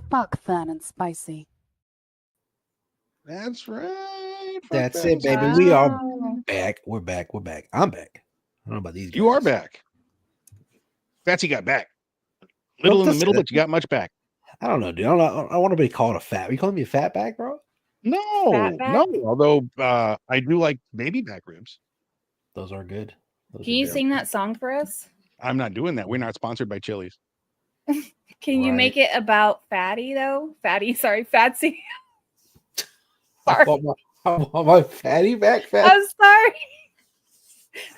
Fuck Fat and Spicy. That's right. Fuck That's that. it, baby. We are back. We're back. We're back. I'm back. I don't know about these guys. You are back. Fatsy got back. Little in the middle, but you got much back. I don't know, dude. I don't want to be called a fat. Are you calling me a fat back, bro? No, no. Although I do like baby back ribs. Those are good. Can you sing that song for us? I'm not doing that. We're not sponsored by Chili's. Can you make it about Fatty though? Fatsy. I want my fatty back. Fatty. I'm sorry.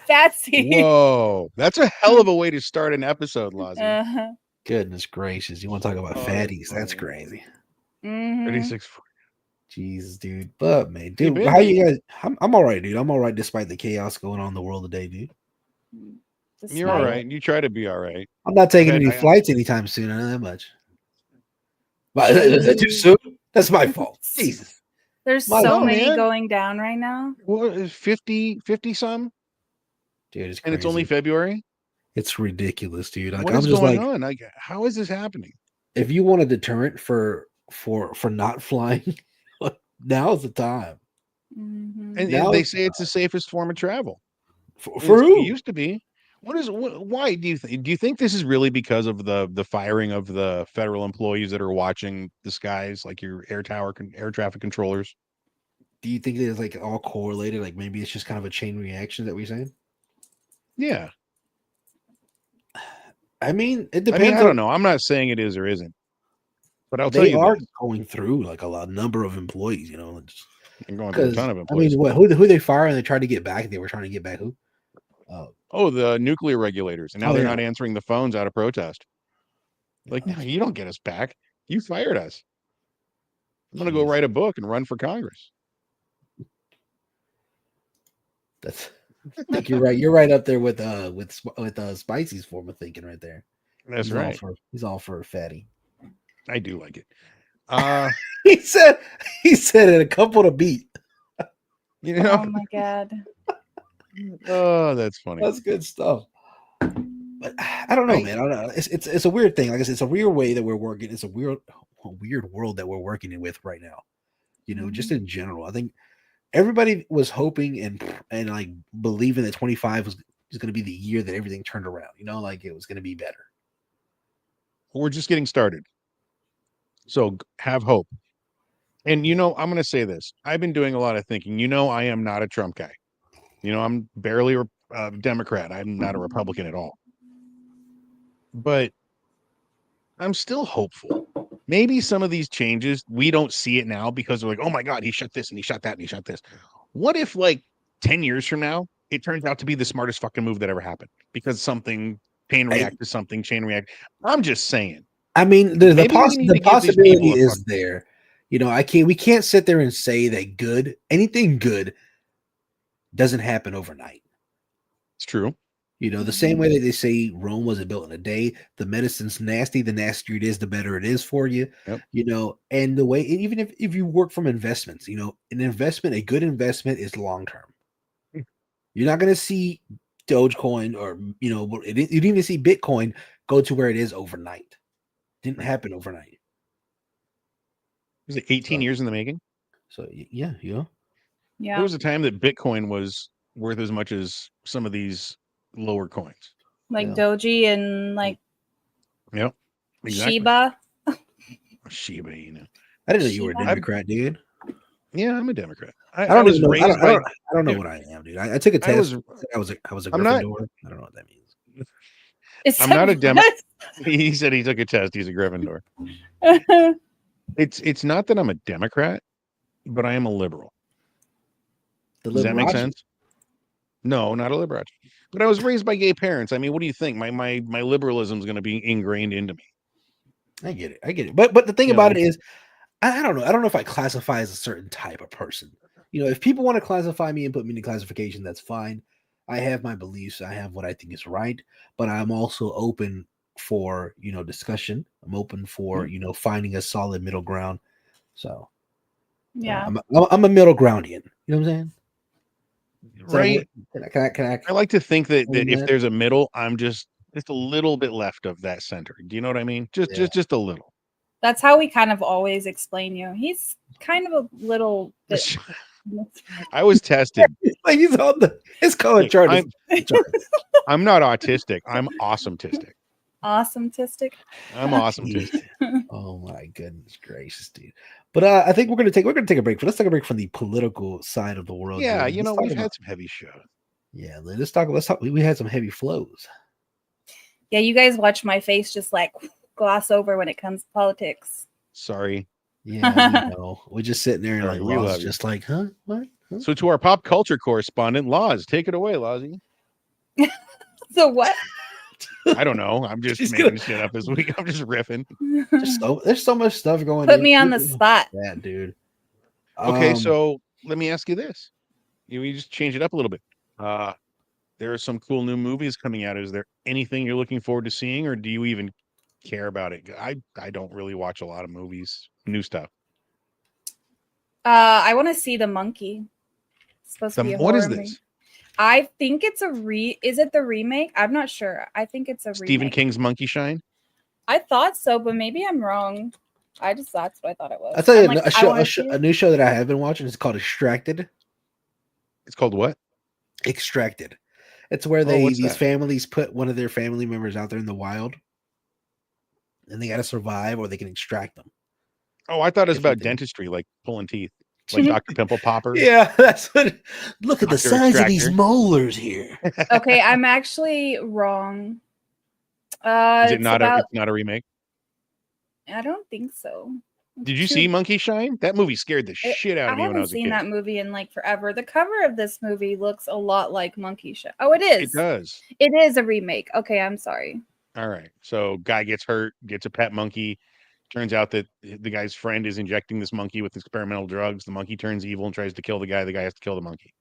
Fatsy. Whoa, that's a hell of a way to start an episode, Lozzie. Uh-huh. Goodness gracious. You want to talk about Oh, fatties? that's That's funny. crazy. Mhm. 36. Jesus, dude. But man, You dude, been, how dude? you guys? I'm all right, dude. I'm all right despite the chaos going on in the world today, dude. You're all right. You try to be all right. I'm not taking had- any I- flights anytime soon. I know that much. But is that too soon? That's my fault. Jesus. There's My- so No, many man. going down right now. What is 50 some? Dude, it's And crazy. it's only February? It's ridiculous, dude. Like What I'm is just going like, on? Like, how is this happening? if you want a deterrent for not flying, now's the time. Mhm. And Now they it's say it's the safest form of travel. for It who? used to be. Why do you think? Do you think this is really because of the firing of the federal employees that are watching the skies, like your air traffic controllers? Do you think it's like all correlated? Like maybe it's just kind of a chain reaction that we're saying? Yeah. I mean, it I depends. mean, I don't know. I'm not saying it is or isn't, but I'll tell They you are this: going through like a number of employees, you know, I'm going through a because ton of I employees. mean, who they fire and they tried to get back? They were trying to get back who? Oh, the nuclear regulators, and now Oh, they're yeah. not answering the phones out of protest. Like, no, you don't get us back. You fired us. I'm gonna go Jeez. write a book and run for Congress. That's. I think you're right. You're right up there with Spicy's form of thinking right there. That's He's right. He's all for a fatty. I do like it. He said it a couple to beat. You Oh know, my god. oh, that's funny. That's good stuff. But I don't know, man. I don't know. It's a weird thing. Like I said, it's a weird way that we're working. It's a weird world that we're working with right now. You know, just in general. I think everybody was hoping and like believing that 25 was going to be the year that everything turned around. You know, like it was going to be better. We're just getting started. So have hope. And you know, I'm going to say this. I've been doing a lot of thinking. You know, I am not a Trump guy. You know, I'm barely a Democrat. I'm not a Republican at all. But I'm still hopeful. Maybe some of these changes, we don't see it now because we're like, oh my God, he shut this and he shut that and he shut this. What if like 10 years from now, it turns out to be the smartest fucking move that ever happened because something chain react to something, chain react. I'm just saying. I mean, Maybe we need to give these possibility people a is there. You know, we can't sit there and say that anything good doesn't happen overnight. It's true. You know, the same way that they say Rome wasn't built in a day, the medicine's nasty, the nastier it is, the better it is for you. Yep. You know, and the way, even if you work from investments, you know, a good investment is long term. You're not going to see Dogecoin or, you know, you didn't even see Bitcoin go to where it is overnight. Didn't happen overnight. Was it 18 years in the making? So, yeah, you know. Yeah. There was a time that Bitcoin was worth as much as some of these lower coins. Like Doji and like Exactly. Shiba. You know. I didn't know you were a Democrat, dude. Yeah, I'm a Democrat. I don't was even know. raised I don't know what I am, dude. I took a test. I was a Gryffindor. I don't know what that means. I'm not a Democrat. He said he took a test. He's a Gryffindor. It's not that I'm a Democrat, but I am a liberal. Does that make sense? No, not a liberal. But I was raised by gay parents. I mean, what do you think? My liberalism is going to be ingrained into me. I get it. But the thing about it is, I don't know. I don't know if I classify as a certain type of person. You know, if people want to classify me and put me in classification, that's fine. I have my beliefs. I have what I think is right. But I'm also open for, you know, discussion. I'm open for, you know, finding a solid middle ground. So, yeah, I'm a middle groundian. You know what I'm saying? Right. Can I like to think that if there's a middle, I'm just a little bit left of that center. Do you know what I mean? Just a little. That's how we kind of always explain you. He's kind of a little bit. I was tested. Like he's on his color chart. I'm not autistic. I'm awesome-tistic. Awesome-tistic. I'm awesome-tistic. Oh my goodness gracious, dude! But I think we're gonna take a break. But let's take a break from the political side of the world. Yeah, dude. you know, we've had some heavy shows. Yeah, let's talk. We had some heavy flows. Yeah, you guys watch my face just like gloss over when it comes to politics. Sorry. Yeah, we know. We're just sitting there and we love just like, huh? What? Huh? So to our pop culture correspondent, Laws, take it away, Lozzie. So what? I don't know. I'm just She's making gonna- shit up this week. I'm just riffing. There's so much stuff going. Put me on the spot. Yeah, dude. Okay, so let me ask you this. You just change it up a little bit. There are some cool new movies coming out. Is there anything you're looking forward to seeing, or do you even care about it? I don't really watch a lot of movies, new stuff. I want to see The Monkey. It's supposed to be a What is horror movie. this? I think it's is it the remake? I'm not sure. I think it's a Stephen remake. King's Monkey Shine? I thought so, but maybe I'm wrong. That's what I thought it was. I'll tell you I'm like, I wanna see a it. new show that I have been watching is called Extracted. It's called what? Extracted. It's where what's these that? families put one of their family members out there in the wild, and they got to survive, or they can extract them. Oh, I thought it was about Different thing. dentistry, like pulling teeth, like Dr. Pimple Popper. Yeah, that's what. Look at the Dr. size of these Extractor. molars here. Okay, I'm actually wrong. Is it It's not about, it's not a remake? I don't think so. Did you see Monkey Shine? That movie scared the shit out I of me when I haven't was a seen kid. that movie in like forever. The cover of this movie looks a lot like Monkey Show. Oh, it is. It does. It is a remake. Okay, I'm sorry. All right. So guy gets hurt, gets a pet monkey. Turns out that the guy's friend is injecting this monkey with experimental drugs. The monkey turns evil and tries to kill the guy. The guy has to kill the monkey.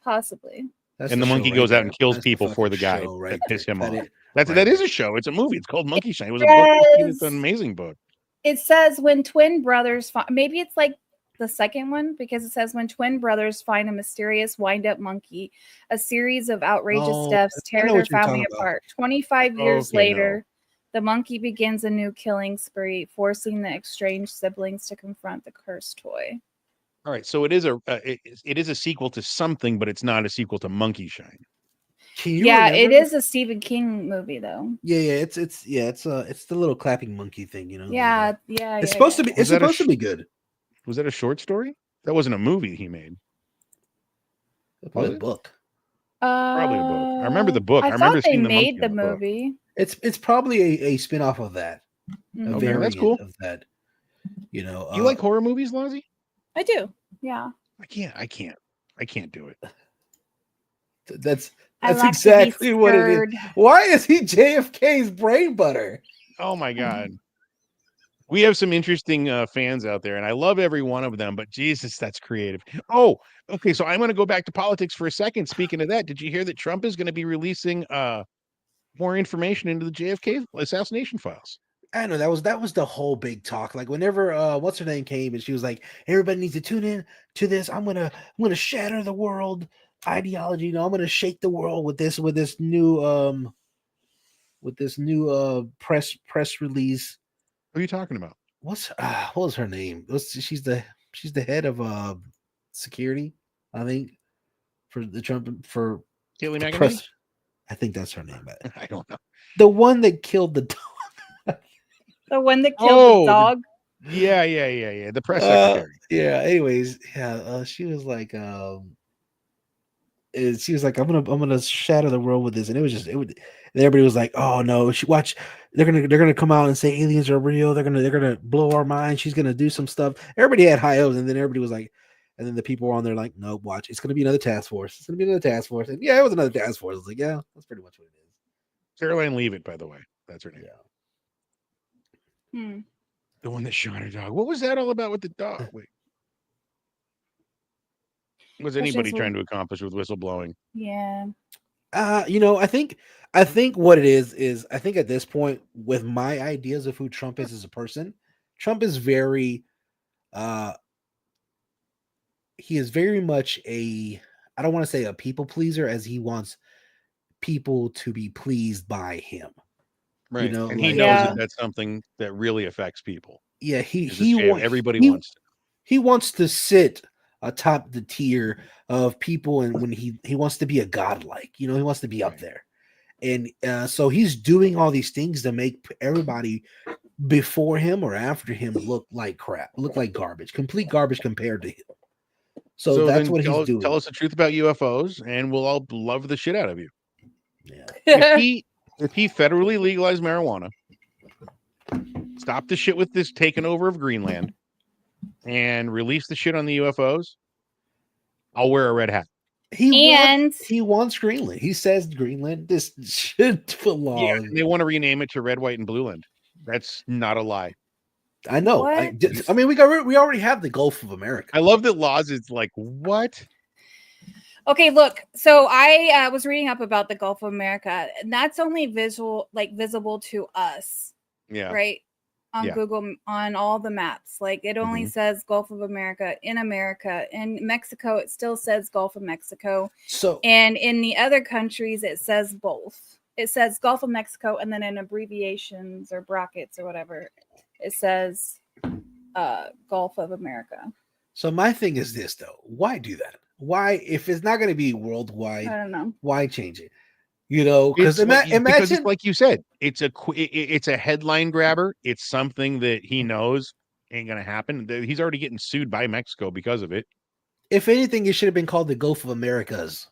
Possibly. That's And the show monkey right goes out there. and kills That's the people for fucking the guy show right that pissed there. him off. Right That is there. a show. It's a movie. It's called Monkey Shine. It was a book. It's an amazing book. It says when twin brothers maybe it's like the second one, because it says when twin brothers find a mysterious wind-up monkey, a series of outrageous Oh, deaths I tear know their what you're family talking about. apart. 25 years Okay, no. later, the monkey begins a new killing spree, forcing the estranged siblings to confront the cursed toy. All right. So it is a sequel to something, but it's not a sequel to Monkey Shine. Can you Yeah, remember? it is a Stephen King movie though. Yeah, it's the little clapping monkey thing, you know. Yeah, It's supposed to be. Was It's that a supposed to be good. Was that a short story? That wasn't a movie he made. Probably Was a it? book. Probably a book. I remember the book. I I remember thought they seeing the monkey made the in the book. movie. It's probably a spin-off of that. A Mhm. Okay, variant that's cool. of that. You know. You like horror movies, Lozzie? I do. Yeah. I can't do it. That's I like exactly to be what it is. scared. Why is he JFK's brain butter? Oh my god. We have some interesting fans out there, and I love every one of them. But Jesus, that's creative. Oh, okay. So I'm going to go back to politics for a second. Speaking of that, did you hear that Trump is going to be releasing more information into the JFK assassination files? I know that was the whole big talk. Like whenever what's her name came and she was like, everybody needs to tune in to this. I'm gonna shatter the world ideology. You know, I'm gonna shake the world with this new press release. What are you talking about? What was her name? She's the head of security, I think, for the Trump for Kayleigh the McEnany? press. I think that's her name. I don't know. The one that killed the dog. The one that killed the dog. Yeah. The press secretary. Yeah. Anyways, yeah. She was like, I'm gonna shatter the world with this, and and everybody was like, oh no, they're gonna come out and say aliens are real. They're gonna blow our mind. She's gonna do some stuff. Everybody had high hopes, and then everybody was like, and then the people were on there like, no, watch, it's gonna be another task force. It's gonna be another task force, and yeah, it was another task force. I was like, yeah, that's pretty much what it is. Caroline Leavitt, by the way, that's her name. Hmm. The one that shot her dog. What was that all about with the dog? Wait. What was anybody trying to accomplish with whistleblowing? Yeah. I think what it is I think at this point, with my ideas of who Trump is as a person, Trump is very he is very much I don't want to say a people pleaser, as he wants people to be pleased by him. Right. You know, and he like, knows that that's something that really affects people. Yeah, everybody wants to. He wants to sit atop the tier of people, and when he wants to be a godlike, he wants to be up there. And so he's doing all these things to make everybody before him or after him look like crap, look like garbage, complete garbage compared to him. So that's what he's doing. Tell us the truth about UFOs, and we'll all love the shit out of you. Yeah. If he federally legalized marijuana, stop the shit with this taking over of Greenland, and release the shit on the UFOs, I'll wear a red hat. He wants Greenland. He says Greenland this should belong. Yeah, and they want to rename it to Red, White, and Blue Land. That's not a lie. I know. I mean, we already have the Gulf of America. I love that Laws is like, what? Okay, look. So I was reading up about the Gulf of America, and that's only visible to us. Yeah. Right. On Google, on all the maps. Like it only says Gulf of America. In America. In Mexico, it still says Gulf of Mexico. So and in the other countries, it says both. It says Gulf of Mexico, and then in abbreviations or brackets or whatever, it says Gulf of America. So my thing is this though. Why do that? Why, if it's not going to be worldwide, I don't know. Why change it? You know, because imagine, because it's like you said, it's a headline grabber. It's something that he knows ain't gonna happen. He's already getting sued by Mexico because of it. If anything, it should have been called the Gulf of Americas.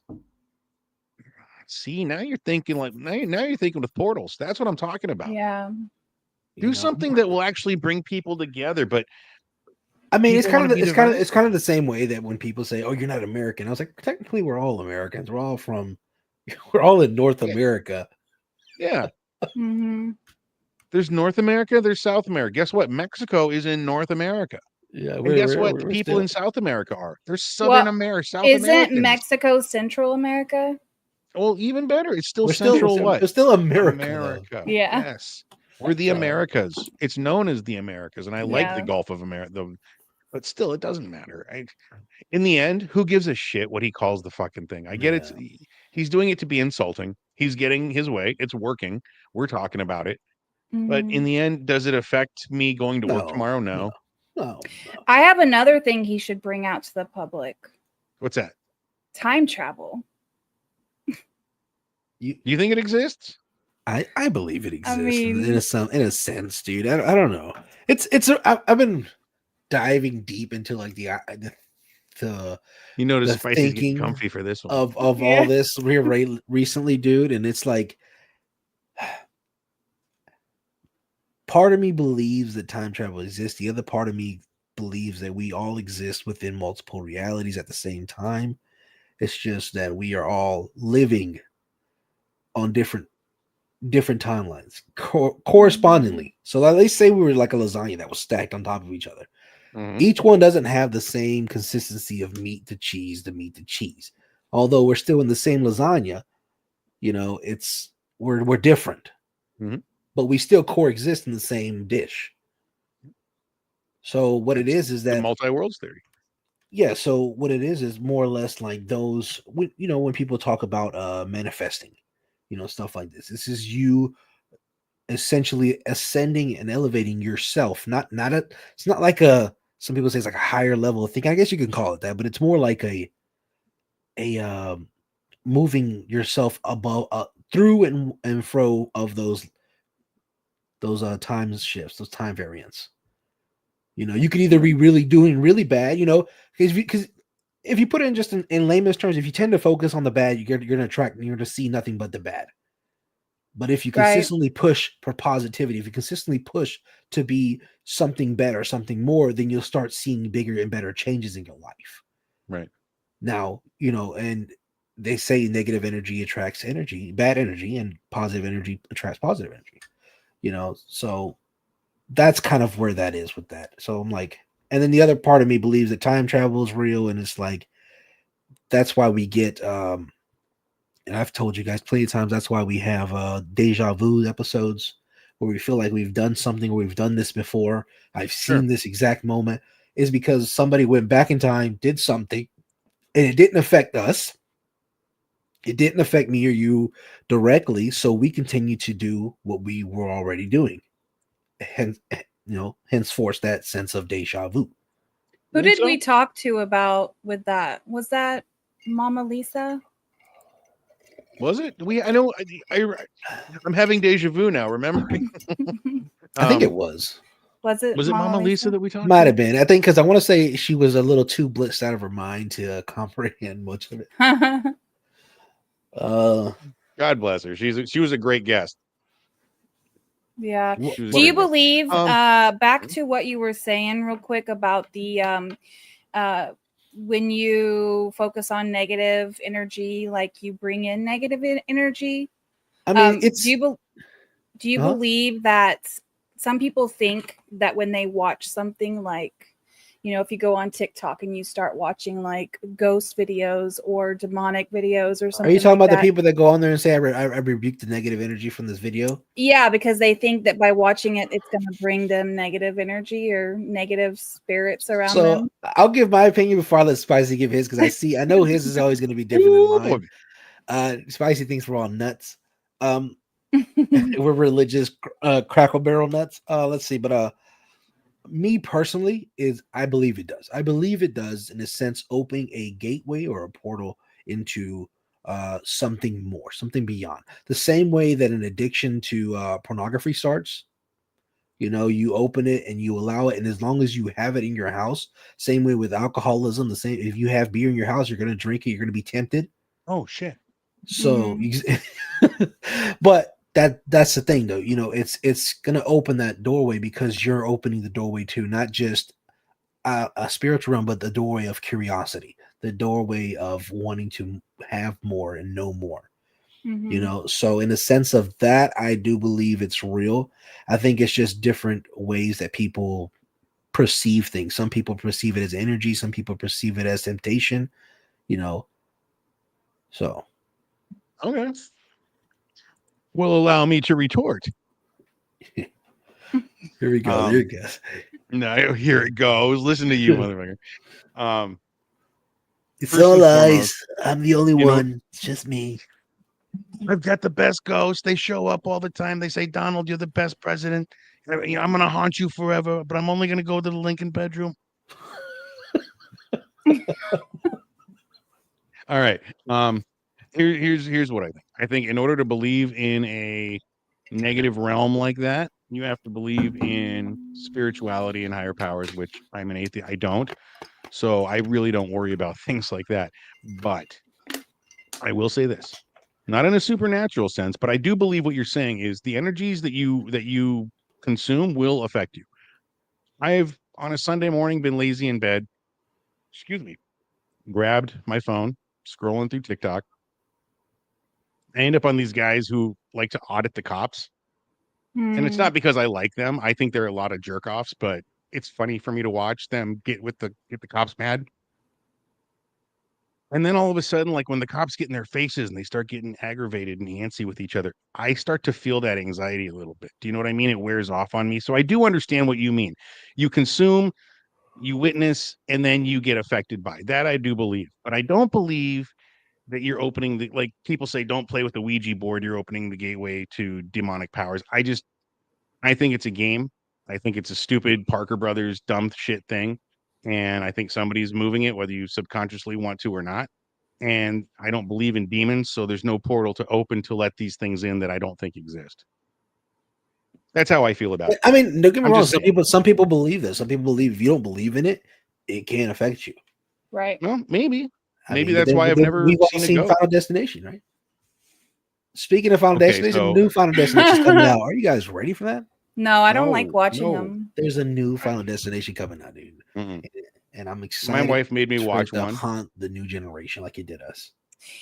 See, now you're thinking like now you're thinking with portals. That's what I'm talking about. Yeah. Do something that will actually bring people together. But I mean, it's kind of the same way that when people say, "Oh, you're not American," I was like, technically, we're all Americans. We're all in North America. Yeah. There's North America. There's South America. Guess what? Mexico is in North America. Yeah. And guess what? People in South America are. There's Southern America. South Americans. Isn't Mexico Central America? Well, even better. It's still Central. What? It's still America. Yeah. Yes. We're the Americas. It's known as the Americas, and I like the Gulf of America. But still, it doesn't matter. In the end, who gives a shit what he calls the fucking thing? I get it. He's doing it to be insulting. He's getting his way. It's working. We're talking about it. But in the end, does it affect me going to work tomorrow? No. I have another thing he should bring out to the public. What's that? Time travel. You think it exists? I believe it exists. I mean, in a sense, dude. I don't know. I've been diving deep into like the you notice Spicy's getting comfy for this one of all this recently, dude, and it's like part of me believes that time travel exists. The other part of me believes that we all exist within multiple realities at the same time. It's just that we are all living on different timelines correspondingly. So let's say we were like a lasagna that was stacked on top of each other. Each one doesn't have the same consistency of meat to cheese. Although we're still in the same lasagna, you know, we're different, but we still coexist in the same dish. So what it is that multi-worlds theory. Yeah. So what it is more or less like those, you know, when people talk about manifesting, you know, stuff like this. This is you essentially ascending and elevating yourself. It's not like some people say it's like a higher level of thinking. I guess you can call it that, but it's more like a moving yourself above, through and fro of those time shifts, those time variants. You know, you could either be really doing really bad, you know, because if you put it in just in layman's terms, if you tend to focus on the bad, you're going to see nothing but the bad. But if you consistently push for positivity, if you consistently push to be something better, something more, then you'll start seeing bigger and better changes in your life. Right. Now, you know, and they say negative energy attracts energy, bad energy, and positive energy attracts positive energy. You know, so that's kind of where that is with that. So I'm like, and then the other part of me believes that time travel is real, and it's like that's why we get and I've told you guys plenty of times, that's why we have deja vu episodes where we feel like we've done something, or we've done this before. I've seen this exact moment, is because somebody went back in time, did something, and it didn't affect us. It didn't affect me or you directly. So we continue to do what we were already doing. Hence, you know, henceforth that sense of deja vu. Who did we talk to about with that? Was that Mama Lisa? Was it? I'm having deja vu now. Remembering. I think it was. Was it Mama Lisa that we talked? Might have been. I think because I want to say she was a little too blitzed out of her mind to comprehend much of it. God bless her. She was a great guest. Yeah. Do you believe? Back to what you were saying, real quick, about the when you focus on negative energy, like you bring in negative energy. I mean, it's do you Uh-huh. believe that some people think that when they watch something like, you know, if you go on TikTok and you start watching like ghost videos or demonic videos or Are something you talking like about that, the people that go on there and say, I rebuke the negative energy from this video? yeah, because they think that by watching it, it's going to bring them negative energy or negative spirits around So them. I'll give my opinion before I let Spicy give his, because I know his is always going to be different than Ooh, mine. boy. Spicy thinks we're all nuts. We're religious crackle barrel nuts. Let's see, but me personally is I believe it does. I believe it does in a sense, opening a gateway or a portal into something more, something beyond. The same way that an addiction to pornography starts. You know, you open it and you allow it, and as long as you have it in your house, same way with alcoholism. The same, if you have beer in your house, you're going to drink it. You're going to be tempted. Oh shit. So, but that's the thing, though. You know, it's going to open that doorway because you're opening the doorway to not just a spiritual realm, but the doorway of curiosity, the doorway of wanting to have more and know more. You know, so in the sense of that, I do believe it's real. I think it's just different ways that people perceive things. Some people perceive it as energy, some people perceive it as temptation, you know. So Okay. Will allow me to retort. here we go. There it goes. No, here it goes. Listen to you, motherfucker. It's First all and lies. foremost, I'm the only you know, one. It's just me. I've got the best ghosts. They show up all the time. They say, Donald, you're the best president. I'm going to haunt you forever, but I'm only going to go to the Lincoln bedroom. All right. Here's what I think. I think in order to believe in a negative realm like that, you have to believe in spirituality and higher powers, which I'm an atheist. I don't. So I really don't worry about things like that. But I will say this, not in a supernatural sense, but I do believe what you're saying is the energies that you consume will affect you. I've on a Sunday morning been lazy in bed, excuse me, grabbed my phone, scrolling through TikTok. I end up on these guys who like to audit the cops. And it's not because I like them. I think they're a lot of jerk offs, but it's funny for me to watch them get the cops mad. And then all of a sudden, like when the cops get in their faces and they start getting aggravated and antsy with each other, I start to feel that anxiety a little bit. Do you know what I mean? It wears off on me. So I do understand what you mean. You consume, you witness, and then you get affected by that. I do believe, but I don't believe that you're opening the, like people say, don't play with the Ouija board. You're opening the gateway to demonic powers. I think it's a game. I think it's a stupid Parker Brothers dumb shit thing. And I think somebody's moving it, whether you subconsciously want to or not. And I don't believe in demons, so there's no portal to open to let these things in that I don't think exist. That's how I feel about it. I mean, don't get me I'm wrong. just saying. Some people believe this. Some people believe if you don't believe in it, it can't affect you. Right. Well, maybe. I Maybe mean, that's why but I've then never we've all seen a seen ghost. Final Destination, right? Speaking of Final Okay, Destination, so new Final Destination is coming out. Are you guys ready for that? No, I don't like watching no. them. There's a new Final Destination coming out, dude. Mm-mm. And I'm My excited wife made me for watch it to one, haunt the new generation like it did us.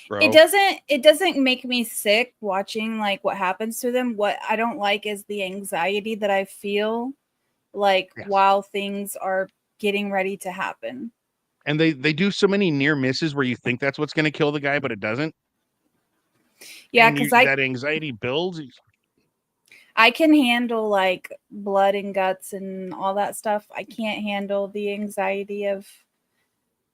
bro. It doesn't make me sick watching like what happens to them. What I don't like is the anxiety that I feel like Yes. while things are getting ready to happen. And they do so many near misses where you think that's what's going to kill the guy, but it doesn't. Yeah, And because that anxiety builds. I can handle like blood and guts and all that stuff. I can't handle the anxiety of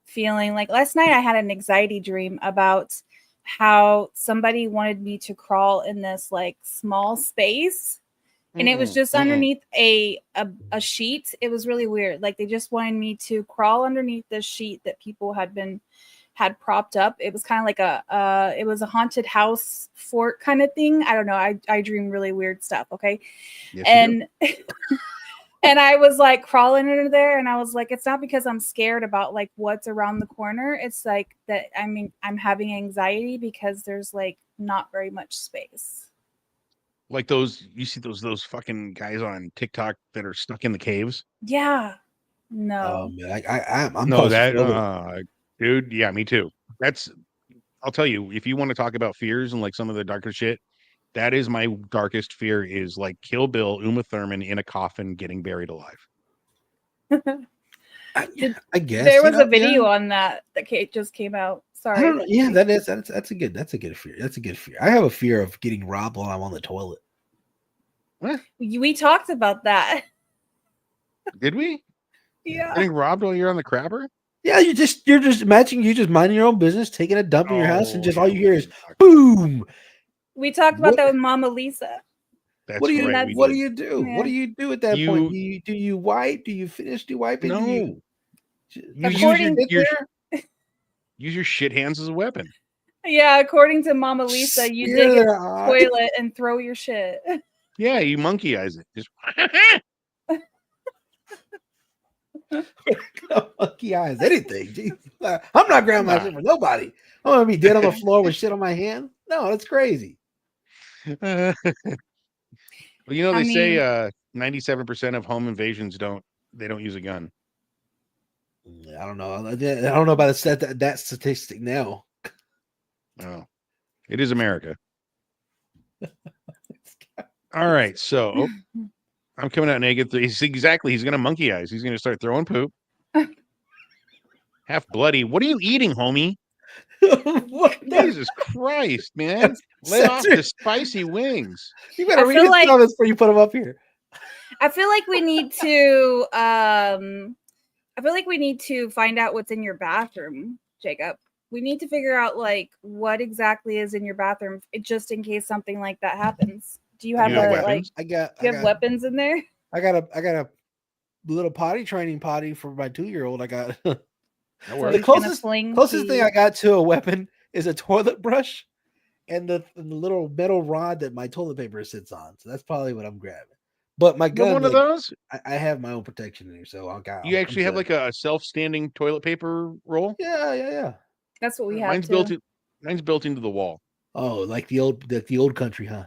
feeling like last night I had an anxiety dream about how somebody wanted me to crawl in this like small space and it was just underneath a sheet. It was really weird. Like they just wanted me to crawl underneath this sheet that people had propped up. It was kind of like it was a haunted house fort kind of thing. I don't know. I dream really weird stuff. Okay. Yes, And and I was like crawling under there and I was like, it's not because I'm scared about like what's around the corner. It's like that. I mean, I'm having anxiety because there's like not very much space. like those you see those fucking guys on TikTok that are stuck in the caves. Yeah. No. Man, I'm No, claustrophobic. dude. Yeah, me too. I'll tell you, if you want to talk about fears and like some of the darker shit, that is my darkest fear is like Kill Bill, Uma Thurman in a coffin getting buried alive. I guess There was a video on that just came out. Sorry. I don't know. Yeah, that's a good fear. That's a good fear. I have a fear of getting robbed while I'm on the toilet. What? We talked about that. Did we? Yeah. Getting robbed while you're on the crapper? Yeah, you're just imagining you just minding your own business, taking a dump in your house, and just all you hear is boom. boom. We talked about that with Mama Lisa. That's what do you right. what do you do? Yeah. What do you do at that point? Do you wipe? Do you finish wiping? No. You use your shit hands as a weapon. Yeah, according to Mama Lisa, you dig in the toilet and throw your shit. Yeah, you monkey eyes it. Just monkey eyes anything. Jeez. I'm not grabbing my shit for nobody. I'm gonna be dead on the floor with shit on my hand. No, that's crazy. Well, you know, they say 97% of home invasions don't use a gun. I don't know. I don't know about that statistic now. Oh, it is America. All right, so I'm coming out naked. He's gonna monkey eyes. He's gonna start throwing poop. Half bloody. What are you eating, homie? Jesus Christ, man! Lay off the spicy wings. You better read his comments before you put them up here. I feel like we need to. I feel like we need to find out what's in your bathroom, Jacob. We need to figure out like what exactly is in your bathroom, just in case something like that happens. Do you have weapons? Do you have weapons in there? I got a little potty training potty for my 2-year-old. I got the closest thing I got to a weapon is a toilet brush and the little metal rod that my toilet paper sits on. So that's probably what I'm grabbing. But my gun, one of those? I have my own protection in here, so You actually have like a self-standing toilet paper roll? Yeah. That's what we have. Mine's built into the wall. Oh, like the old country, huh?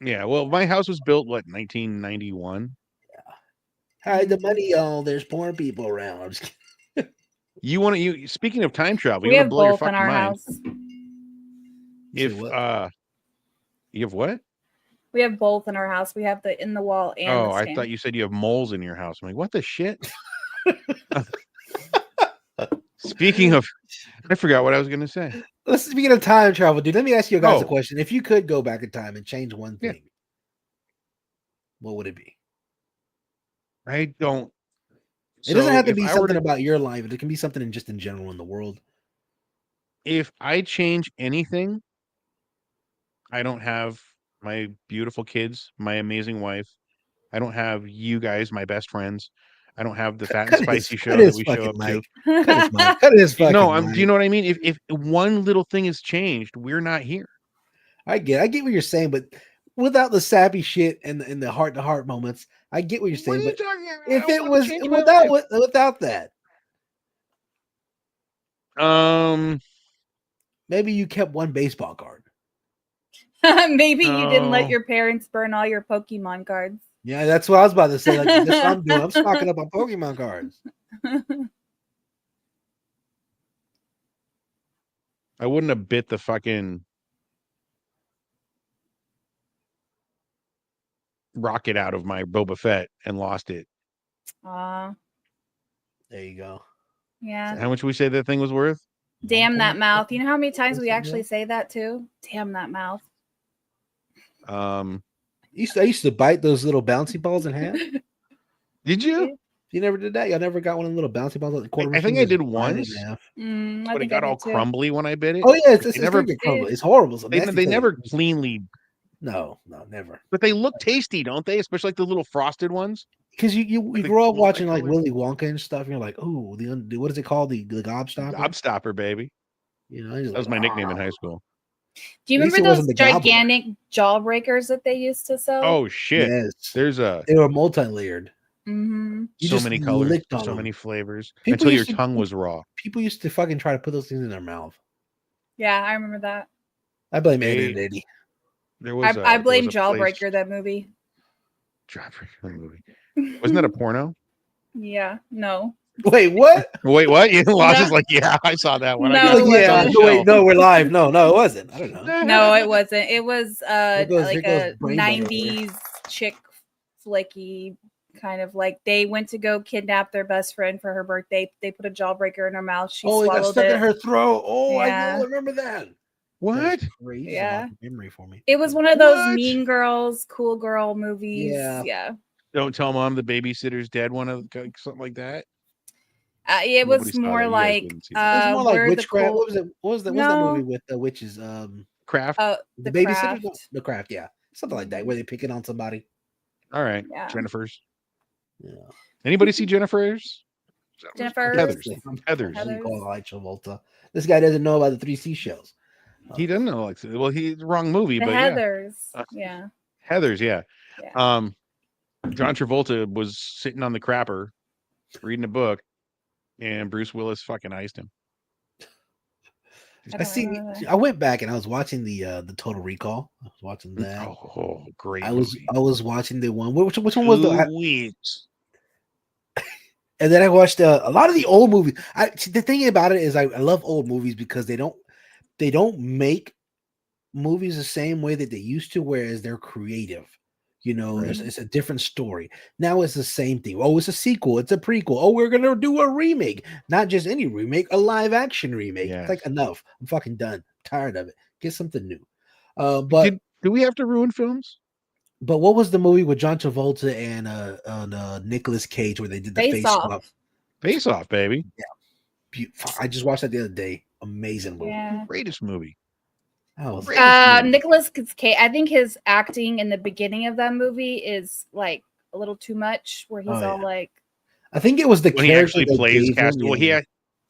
Yeah. Well, my house was built 1991. Yeah. Hide the money, y'all. There's poor people around. I'm just kidding. Speaking of time travel, we have both in our house. If you have what? We have both in our house. We have the in the wall and the stand. I thought you said you have moles in your house. I'm like, what the shit? Speaking of, I forgot what I was going to say. Speaking of time travel, dude, let me ask you guys a question. If you could go back in time and change one thing, what would it be? I don't. It doesn't have to be something about your life. It can be something in general in the world. If I change anything, I don't have my beautiful kids, my amazing wife. I don't have you guys, my best friends. I don't have the Phat and Spicy show that we show up to. Cut his fucking No, do you know what I mean? If one little thing has changed, we're not here. I get what you're saying, but without the sappy shit and the heart-to-heart moments, I get what you're saying. But if it was without that, maybe you kept one baseball card. Maybe you didn't let your parents burn all your Pokemon cards. Yeah, that's what I was about to say. That's what I'm doing. I'm stocking up on Pokemon cards. I wouldn't have bit the fucking rocket out of my Boba Fett and lost it. There you go. Yeah. How much we say that thing was worth? Damn that mouth. You know how many times we actually say that too? Damn that mouth. I used to bite those little bouncy balls in half. Did you? You never did that? Y'all never got one of the little bouncy balls at the quarter machine? I think I did once. But it got all crumbly when I bit it. Oh yeah, it's never crumbly. It's horrible. They never cleanly. No, never. But they look tasty, don't they? Especially like the little frosted ones. Because you grow up watching like Willy Wonka and stuff, and you're like, oh, what is it called? The gobstopper? Gobstopper, baby. You know, that was my nickname in high school. Do you remember those gigantic jawbreakers that they used to sell? Oh shit! Yes. They were multi-layered. Mm-hmm. So many colors, so many flavors. Until your tongue was raw. People used to fucking try to put those things in their mouth. Yeah, I remember that. I blame Eddie. I blame Jawbreaker, that movie. Jawbreaker movie. Wasn't that a porno? Yeah, no. Wait, what? Wait, what? You Loz is No. like, yeah, I saw that one. No, I got it it Yeah. on the wasn't. No, wait, shelf. no, we're live. No, it wasn't. I don't know. No, it wasn't. It was Here goes like Brain a Bug over here. 90s chick flicky kind of like they went to go kidnap their best friend for her birthday. They put a jawbreaker in her mouth. She Oh, it got swallowed stuck it. in her throat. Oh, I Yeah. know. I remember that. What? Crazy. Yeah. Memory for me. It was one of those What? Mean Girls, cool girl movies. Yeah. Yeah. Don't tell mom the babysitter's dead. Something like that. It Nobody was saw that. more You guys like didn't see that. It was more like where the witchcraft. cool What was it? What was that? What's that movie with the witches? Craft. the babysitter. craft. No, the craft. Yeah, something like that. Where they picking on somebody. All right. Yeah. Jennifer's. Yeah. Anybody see Jennifer's? Jennifer's. Heather's. Heather's. Heather's. Call like Travolta. This guy doesn't know about the 3 seashells. He doesn't know. Like, well, he's wrong movie, The but Heathers. yeah. Yeah. Heather's. Yeah. Yeah. John Travolta was sitting on the crapper, reading a book, and Bruce Willis fucking iced him. I went back and I was watching the Total Recall. I was watching that. Oh, great! I was watching the one. Which one was the? And then I watched a lot of the old movies. The thing about it is, I love old movies because they don't make movies the same way that they used to, whereas they're creative. You know, Right. it's a different story. Now it's the same thing. Oh, it's a sequel. It's a prequel. Oh, we're gonna do a remake. Not just any remake, a live action remake. Yes. It's like enough. I'm fucking done. I'm tired of it. Get something new. But do we have to ruin films? But what was the movie with John Travolta and Nicolas Cage where they did the face swap? Face Off, baby. Yeah. I just watched that the other day. Amazing movie. Yeah. Greatest movie. Oh, Nicolas Cage. I think his acting in the beginning of that movie is like a little too much. Where he's all like, I think it was the when he character actually plays Castor. Well,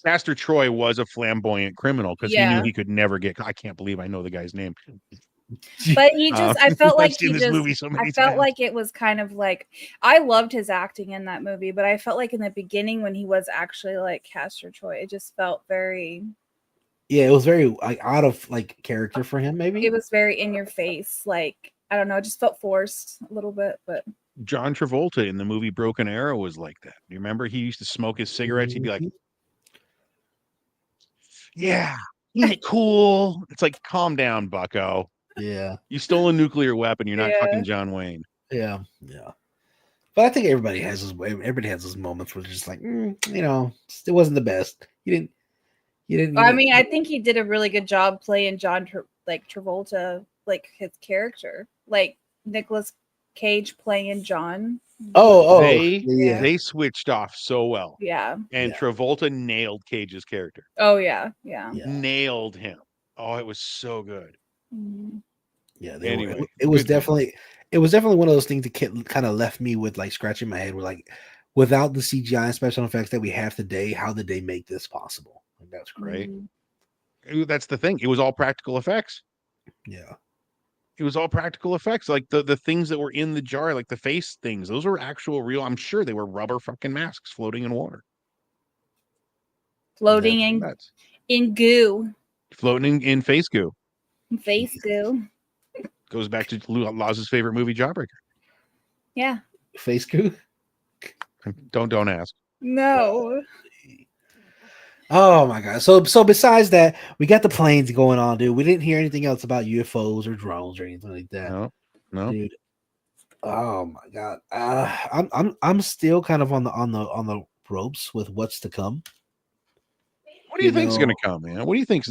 Castor Troy was a flamboyant criminal because he knew he could never get. I can't believe I know the guy's name. But he just, I felt like he just, I felt like it was kind of like, I loved his acting in that movie, but I felt like in the beginning when he was actually like Castor Troy, it just felt very. Yeah, it was very like out of like character for him. Maybe it was very in your face. Like I don't know, it just felt forced a little bit. But John Travolta in the movie Broken Arrow was like that. Do you remember? He used to smoke his cigarettes. He'd be like, "Yeah, ain't it cool?" It's like, calm down, Bucko. Yeah, you stole a nuclear weapon. You're not fucking John Wayne. Yeah. But I think everybody has those moments where they're just like, you know, it wasn't the best. You didn't. I mean, I think he did a really good job playing Travolta, like his character, like Nicolas Cage playing John. They switched off so well. Yeah. And Travolta nailed Cage's character. Oh yeah. Nailed him. Oh, it was so good. Mm-hmm. Yeah. Anyway, it was definitely one of those things that kind of left me with like scratching my head. We're like, without the CGI and special effects that we have today, how did they make this possible? Like, that's great. Right. That's the thing. It was all practical effects. Yeah. It was all practical effects. Like the things that were in the jar, like the face things, those were actual real. I'm sure they were rubber fucking masks floating in water. Floating in goo. Floating in face goo. Face goo. Goes back to Loz's favorite movie, Jawbreaker. Yeah. Face goo? Don't ask. No. Oh my god! So besides that, we got the planes going on, dude. We didn't hear anything else about UFOs or drones or anything like that. No, dude. Oh my god! I'm still kind of on the ropes with what's to come. What do you think is going to come, man? What do you think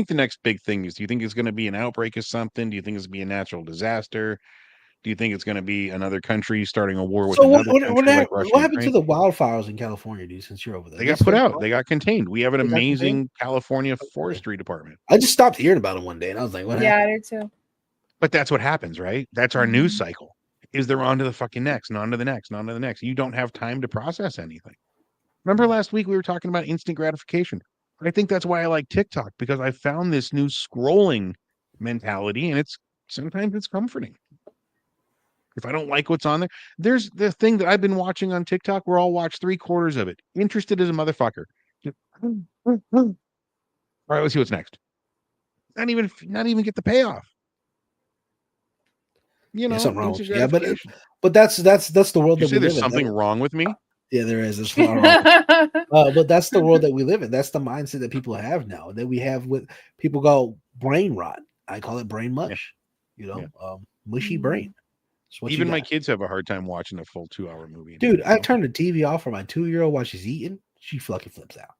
the next big thing is? Do you think it's going to be an outbreak of something? Do you think it's going to be a natural disaster? Do you think it's going to be another country starting a war with another country like Russia? What happened to the wildfires in California, dude? Since you're over there, they got put out. They got contained. We have an amazing California forestry department. I just stopped hearing about them one day, and I was like, "What happened?" Yeah, I did too. But that's what happens, right? That's our news cycle. Is they're on to the fucking next, and on to the next, and on to the next. You don't have time to process anything. Remember last week we were talking about instant gratification. I think that's why I like TikTok, because I found this new scrolling mentality, and sometimes it's comforting. If I don't like what's on there, there's the thing that I've been watching on TikTok where I'll watch 3/4 of it. Interested as a motherfucker. All right, let's see what's next. Not even get the payoff. You know, something wrong with you. Yeah, but that's the world. You say there's something wrong with me? Yeah, there is. There's a lot wrong. But that's the world that we live in. That's the mindset that people have now. That we have with people call brain rot. I call it brain mush. Mushy brain. Even my kids have a hard time watching a full 2-hour movie. Dude, I turn the TV off for my 2-year-old while she's eating. She fucking flips out.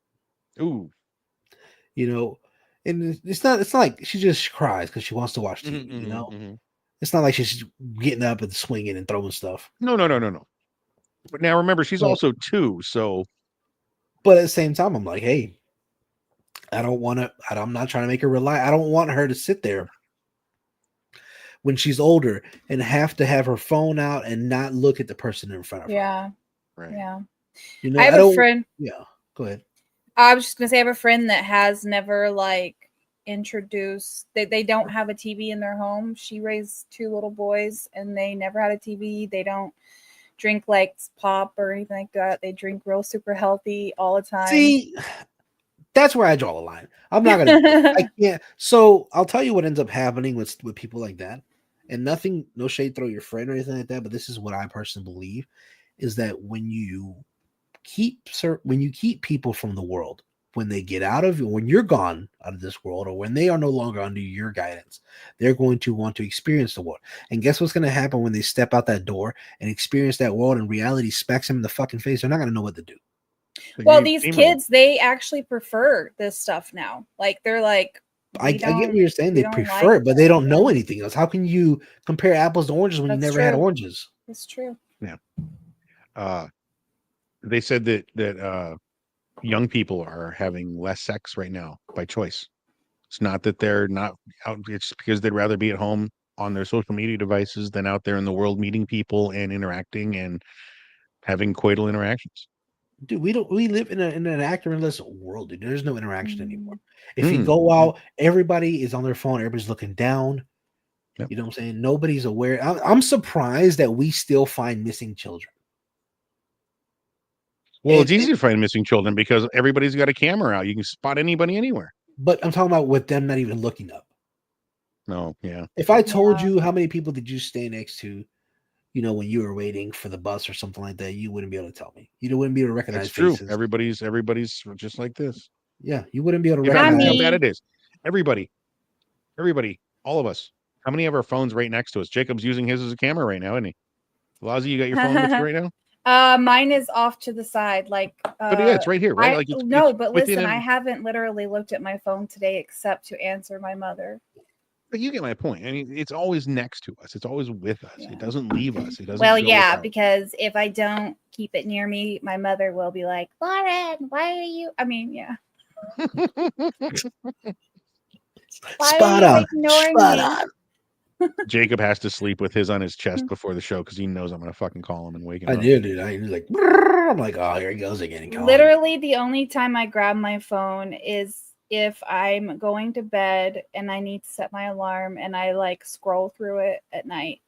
Ooh. And it's not like she just cries because she wants to watch TV. It's not like she's getting up and swinging and throwing stuff. No. But now remember, she's also 2, so. But at the same time, I'm like, hey, I'm not trying to make her rely. I don't want her to sit there when she's older and have to have her phone out and not look at the person in front of her. Yeah. Right. Yeah. I have a friend. Yeah. Go ahead. I was just gonna say I have a friend that has never introduced they don't have a TV in their home. She raised 2 little boys and they never had a TV. They don't drink pop or anything like that. They drink real super healthy all the time. See, that's where I draw the line. I'm not gonna I can't. So I'll tell you what ends up happening with people like that. And no shade throw your friend or anything like that, but this is what I personally believe is that when you keep people from the world, when they get when you're gone out of this world, or when they are no longer under your guidance, they're going to want to experience the world. And guess what's going to happen when they step out that door and experience that world and reality smacks them in the fucking face? They're not going to know what to do. Well, these kids, they actually prefer this stuff now. They're like, I get what you're saying. They prefer it, but they don't know anything else. How can you compare apples to oranges when you never had oranges? That's true. Yeah. They said that young people are having less sex right now by choice. It's not that they're not out. It's because they'd rather be at home on their social media devices than out there in the world meeting people and interacting and having coital interactions. Dude, we live in an actor-less world, dude. There's no interaction anymore. If you go out, everybody is on their phone, everybody's looking down. Yep. You know what I'm saying? Nobody's aware. I'm surprised that we still find missing children. Well, it's easy to find missing children because everybody's got a camera out. You can spot anybody anywhere. But I'm talking about with them not even looking up. No, yeah. If I told you how many people did you stay next to, when you were waiting for the bus or something like that, you wouldn't be able to tell me. You wouldn't be able to recognize That's true. faces. Everybody's just like this. Yeah, you wouldn't be able to recognize. How bad it is. Everybody, all of us. How many of our phones right next to us? Jacob's using his as a camera right now, isn't he? Lazi, you got your phone with you right now? Mine is off to the side. But yeah, it's right here, right? But listen, I haven't literally looked at my phone today except to answer my mother. But you get my point. I mean, it's always next to us. It's always with us. Yeah. It doesn't leave us. It doesn't. Well, yeah, because if I don't keep it near me, my mother will be like, "Lauren, why are you?" I mean, yeah. Spot on. Jacob has to sleep with his on his chest before the show because he knows I'm gonna fucking call him and wake him up. I do, dude. I'm like, oh, here he goes again. Literally, the only time I grab my phone is if I'm going to bed and I need to set my alarm and I scroll through it at night,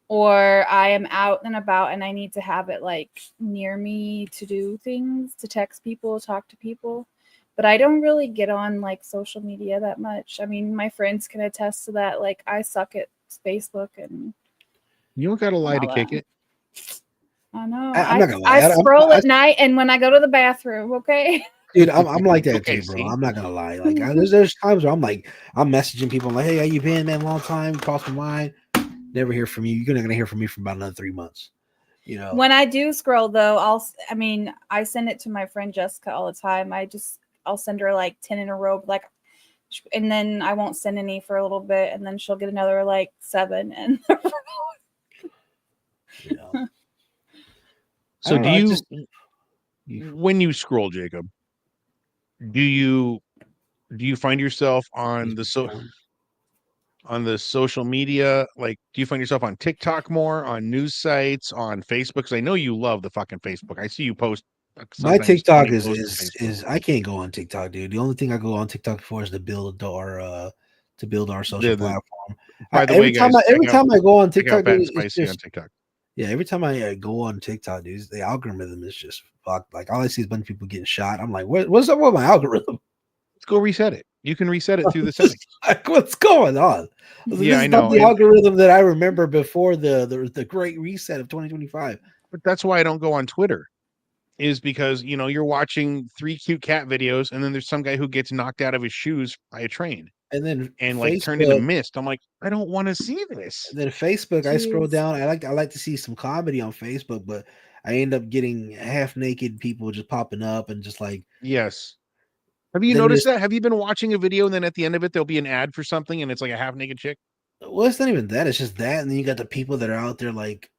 or I am out and about and I need to have it near me to do things, to text people, talk to people. But I don't really get on social media that much. I mean, my friends can attest to that. I suck at Facebook and you don't gotta lie to kick it. I know. I'm not gonna lie. I scroll at night and when I go to the bathroom, okay? Dude, I'm like that too, bro. I'm not gonna lie. There's times where I'm messaging people. I'm like, hey, how you been, man? Long time. Cross my mind. Never hear from you. You're not gonna hear from me for about another 3 months. When I do scroll though, I send it to my friend Jessica all the time. I'll send her 10 in a row, and then I won't send any for a little bit, and then she'll get another 7 in a row. So when you scroll, Jacob, do you find yourself on the social media? Do you find yourself on TikTok more, on news sites, on Facebook? Because I know you love the fucking Facebook. I see you post. My TikTok is I can't go on TikTok, dude. The only thing I go on TikTok for is to build our social platform. By the way, guys, every time I go on TikTok, dude, on TikTok. Yeah, every time I go on TikTok, dude, the algorithm is just fucked. All I see is a bunch of people getting shot. I'm like, what's up with my algorithm? Let's go reset it. You can reset it through the settings. What's going on? I know. Not the algorithm that I remember before the great reset of 2025. But that's why I don't go on Twitter. is because you're watching 3 cute cat videos, and then there's some guy who gets knocked out of his shoes by a train And then and like turned into Facebook, mist. I'm like, I don't want to see this. I scroll Jeez. down. I like to see some comedy on Facebook, but I end up getting half naked people just popping up and just like Yes. Have you then noticed this. that? Have you been watching a video and then at the end of it there'll be an ad for something and it's like a half naked chick? Well, it's not even that. It's just that, and then you got the people that are out there like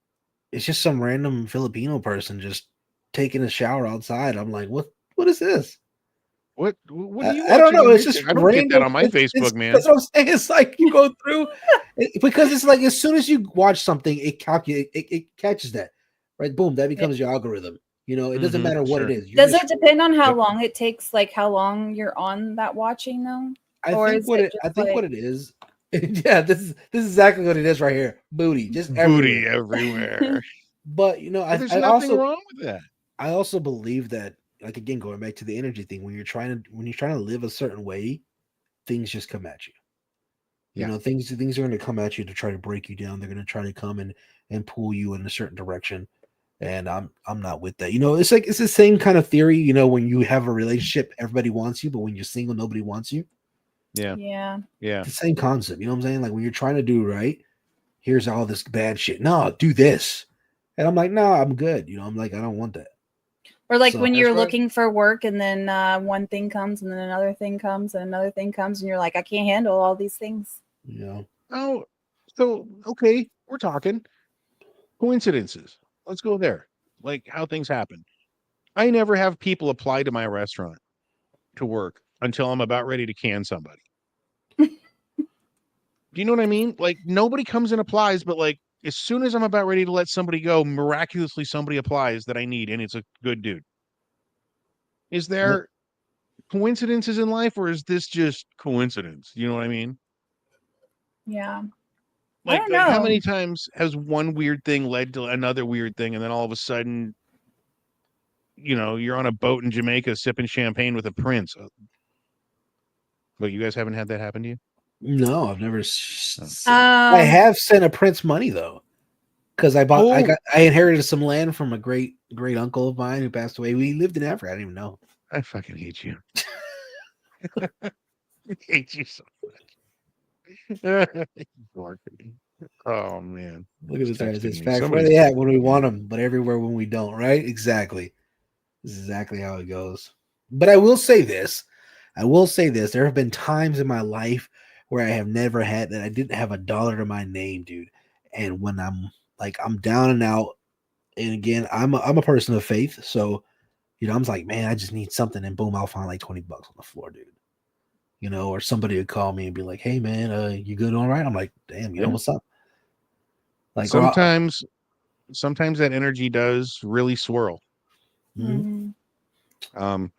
it's just some random Filipino person just taking a shower outside. I'm like, what is this? What are you I don't watching know. on It's your just I don't get that random. on my Facebook, man. That's what I'm saying. It's like you go through because it's like as soon as you watch something, it catches that, right? Boom, that becomes your algorithm. It doesn't matter what Sure. it is. Does it depend on how Yep. long it takes, like how long you're on that watching though? Or is it just what it is. Yeah, this is exactly what it is right here. Booty, just Booty everywhere. everywhere. But But there's nothing wrong with that. I also believe that, like again, going back to the energy thing, when you're trying to live a certain way, things just come at you. Yeah. Things are going to come at you to try to break you down. They're going to try to come and pull you in a certain direction. And I'm not with that. It's like it's the same kind of theory. When you have a relationship, everybody wants you, but when you're single, nobody wants you. Yeah. Yeah. Yeah. It's the same concept. You know what I'm saying? Like when you're trying to do right, here's all this bad shit. No, do this. And I'm like, no, I'm good. I'm like, I don't want that. Or like So when you're that's right. looking for work and then one thing comes and then another thing comes and another thing comes and you're like, I can't handle all these things. Oh, so okay, we're talking coincidences. Let's go there. Like how things happen. I never have people apply to my restaurant to work until I'm about ready to can somebody. Do you know what I mean? Like nobody comes and applies, but like as soon as I'm about ready to let somebody go, miraculously somebody applies that I need, and it's a good dude. Is there coincidences in life, or is this just coincidence? You know what I mean? Yeah. I Like, don't like how know. many times has one weird thing led to another weird thing, and then all of a sudden, you're on a boat in Jamaica sipping champagne with a prince? But you guys haven't had that happen to you? No, I've never. Oh. I have sent a prince money though, because I inherited some land from a great uncle of mine who passed away. We lived in Africa. I didn't even know. I fucking hate you. I hate you so much. Oh man. Look at this guy. It Texting says me. facts where Somebody's they at when we texting want me. them, but everywhere when we don't. Right? Exactly. This is exactly how it goes. But I will say this. There have been times in my life where I have never had that I didn't have $1 to my name, dude. And when I'm down and out, and again, I'm a person of faith, so I'm like, man, I just need something, and boom, I'll find like $20 on the floor, dude. Or somebody would call me and be like, hey man, you good, all right? I'm like, damn, Yeah. what's up? Like sometimes that energy does really swirl. Mhm.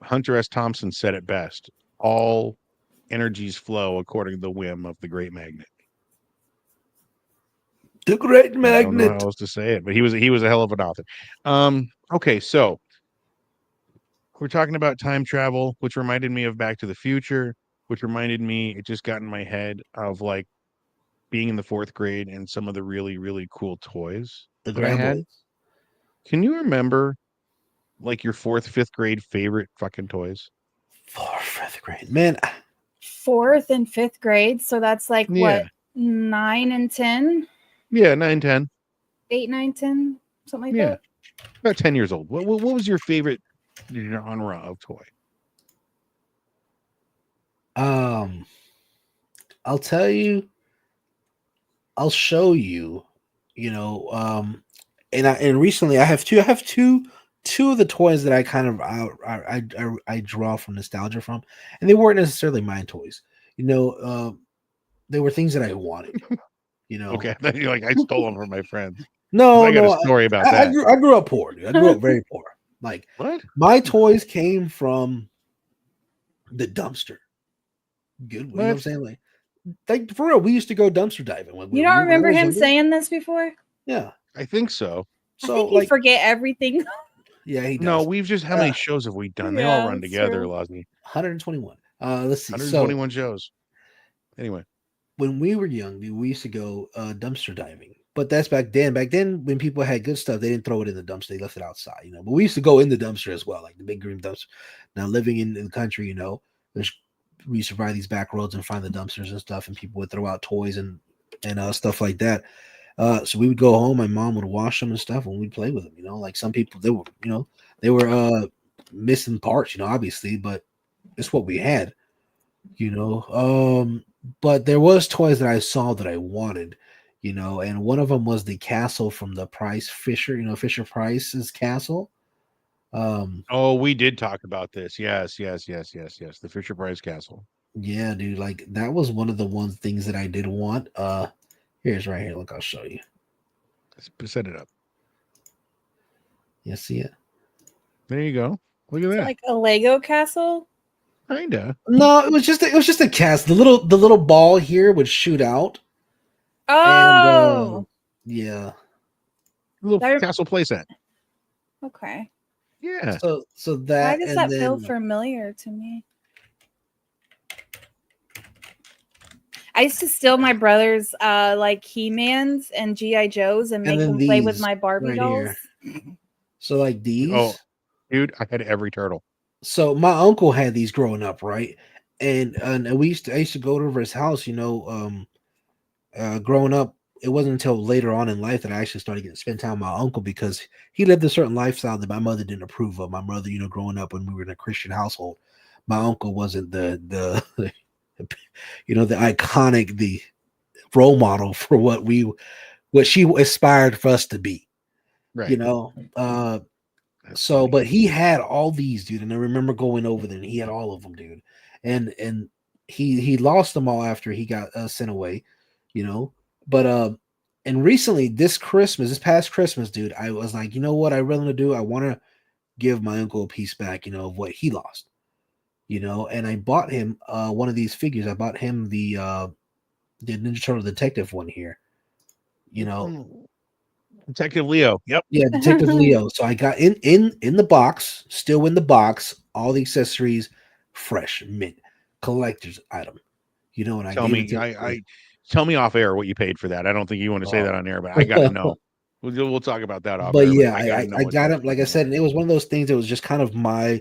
Hunter S. Thompson said it best. All energies flow according to the whim of the great magnet. The great I don't know magnet. how else to say it, but he was a hell of an author. Okay, so we're talking about time travel, which reminded me of Back to the Future, which reminded me, it just got in my head of like being in the 4th grade and some of the really, really cool toys The that I had. Graboids. Can you remember like your 4th, 5th grade favorite fucking toys? 4th, 5th grade. Man, 4th and 5th grade. So that's like Yeah. what, 9 and 10? Yeah, 9, 10. 8, 9, 10, something like Yeah. that. About 10 years old. What was your favorite genre of toy? I'll tell you, I'll show you, and recently I have two of the toys that I kind of I draw from nostalgia from, and they weren't necessarily my toys. They were things that I wanted. Okay, you're like, I stole them from my friends. No, I got a story about that. I grew up poor, dude. I grew up very poor. Like What? my toys came from the dumpster. Good, you know what I'm saying? Like for real, we used to go dumpster diving. When You don't remember when I was him younger. saying this before? Yeah, I think so. I so think you like, forget everything. yeah, he does. No, we've just how many shows have we done? They all Yeah, run that's together, true. Losny. 121. Let's see. 121 shows. Anyway, When we were young, we used to go dumpster diving But that's back then. Back then, when people had good stuff, they didn't throw it in the dumpster; they left it outside. But we used to go in the dumpster as well, like the big green dumpster. Now, living in the country, there's we used to ride these back roads and find the dumpsters and stuff, and people would throw out toys and stuff like that. So we would go home. My mom would wash them and stuff, and we'd play with them. Like some people, they were missing parts. Obviously, but it's what we had. But there was toys that I saw that I wanted. And one of them was the castle from the Price Fisher. Fisher Price's castle. Oh, we did talk about this. Yes. The Fisher Price Castle. Yeah, dude. Like that was one of the things that I did want. Here's right here. Look, I'll show you. Let's set it up. You see it? There you go. Look at that. Like a Lego castle. Kinda. No, it was just a castle. The little ball here would shoot out. Oh, And, yeah. Little castle playset. okay. Yeah. So that. Why does that feel familiar to me? I used to steal my brother's like He-Mans and G.I. Joes and make them play with my Barbie dolls. Here. So like these. Oh, dude, I had every turtle. So my uncle had these growing up, right? And I used to go over his house, growing up. It wasn't until later on in life that I actually started getting to spend time with my uncle because he lived a certain lifestyle that my mother didn't approve of. My mother, growing up when we were in a Christian household, my uncle wasn't the the iconic, the role model for what she aspired for us to be. Right. But he had all these, dude, and I remember going over there and he had all of them, dude. And he lost them all after he got sent away, But and recently this past Christmas, dude, I was like, you know what I really want to do? I want to give my uncle a piece back, of what he lost. And I bought him one of these figures. I bought him the Ninja Turtle detective one here. Detective Leo. Yep. Yeah, Detective Leo. So I got in the box, still in the box, all the accessories, fresh, mint, collector's item. And I tell me off air what you paid for that. I don't think you want to say that on air, but I gotta know. We'll talk about that off but air. Yeah, I got him. Like I said, and it was one of those things that was just kind of my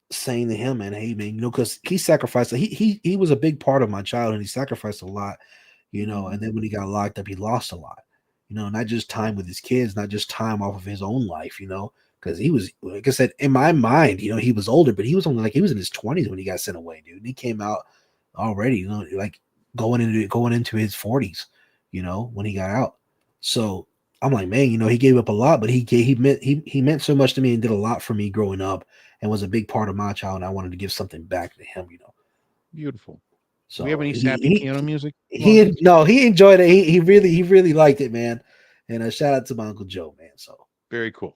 saying to him, man, hey man, because he sacrificed. He was a big part of my childhood. He sacrificed a lot, and then when he got locked up, he lost a lot. Not just time with his kids, not just time off of his own life, because he was, like I said, in my mind, he was older, but he was only he was in his 20s when he got sent away, dude. And he came out already, like going into his 40s, when he got out. So I'm like, man, he gave up a lot, but he meant so much to me and did a lot for me growing up and was a big part of my childhood. And I wanted to give something back to him, Beautiful. So do we have any sappy piano music? He enjoyed it. He really liked it, man. And a shout out to my Uncle Joe, man. So very cool.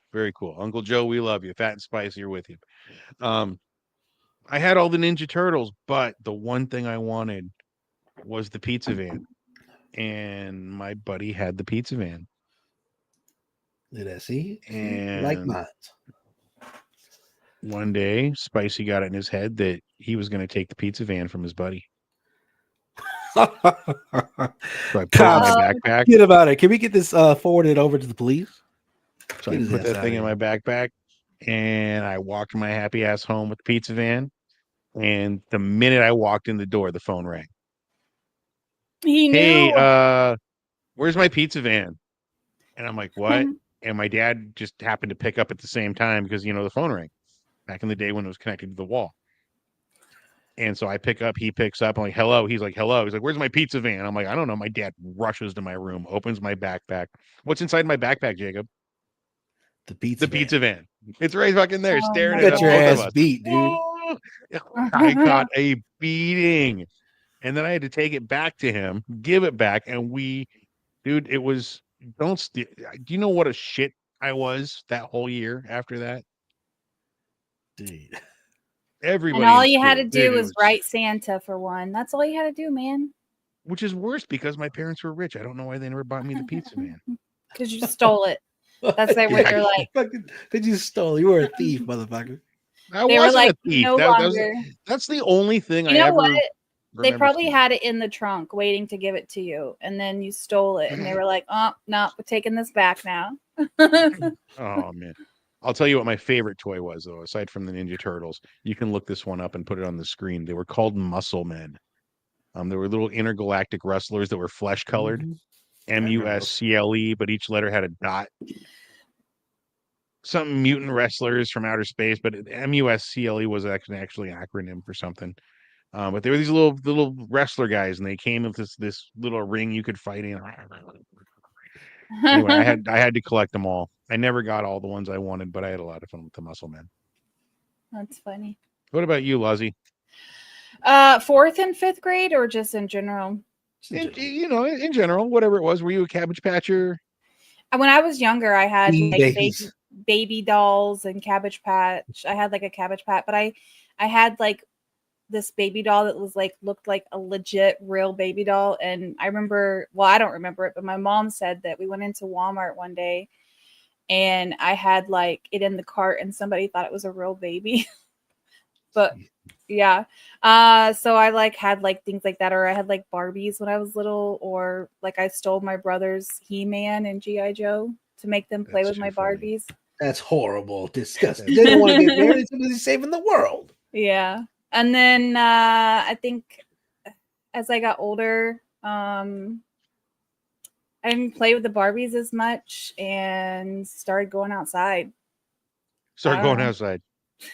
Uncle Joe, we love you. Phat and Spicy are with you. I had all the Ninja Turtles, but the one thing I wanted was the pizza van. And my buddy had the pizza van. Did I see? And like that. One day, Spicy got it in his head that he was going to take the pizza van from his buddy. So I put it in my backpack. Get about it. Can we get this forwarded over to the police? So I put that thing in my backpack and I walked my happy ass home with the pizza van. And the minute I walked in the door, the phone rang. He knew. Hey, where's my pizza van? And I'm like, what? And my dad just happened to pick up at the same time because, the phone rang back in the day when it was connected to the wall. And so I pick up, he picks up. I'm like, hello. He's like, hello. He's like, where's my pizza van? I'm like, I don't know. My dad rushes to my room, opens my backpack. What's inside my backpack, Jacob? The pizza van. It's right fucking there, staring at us. Your ass beat, dude. I got a beating. And then I had to take it back to him, give it back. And dude, it was, do you know what a shit I was that whole year after that? Dude. Everybody. And all you had to do was write Santa for one. That's all you had to do, man. Which is worse because my parents were rich. I don't know why they never bought me the pizza van. Because you stole it. That's what you're like. Because you stole. You were a thief, motherfucker. I wasn't a thief. That's the only thing You know what? They probably had it in the trunk waiting to give it to you, and then you stole it, and they were like, "Oh, no, we're taking this back now." Oh man. I'll tell you what my favorite toy was, though, aside from the Ninja Turtles. You can look this one up and put it on the screen. They were called Muscle Men. They were little intergalactic wrestlers that were flesh colored, MUSCLE, but each letter had a dot. Something mutant wrestlers from outer space, but MUSCLE was actually an acronym for something. But they were these little wrestler guys, and they came with this little ring you could fight in. Anyway, I had to collect them all. I never got all the ones I wanted, but I had a lot of fun with the Muscle Men. That's funny. What about you, Luzzy? 4th and 5th grade, or just in general? In general, whatever it was. Were you a Cabbage Patcher? When I was younger, I had like Babies. baby dolls and Cabbage Patch. I had like a Cabbage Patch, but I had like this baby doll that was like looked like a legit real baby doll. And I remember, well, I don't remember it, but my mom said that we went into Walmart one day and I had like it in the cart and somebody thought it was a real baby. But yeah. So I like had like things like that, or I had like Barbies when I was little, or like I stole my brother's He-Man and G.I. Joe to make them play with my Barbies. That's horrible. Disgusting. They don't want to get married. Somebody's saving the world. Yeah. And then I think as I got older, I didn't play with the Barbies as much and started going outside. Start going outside.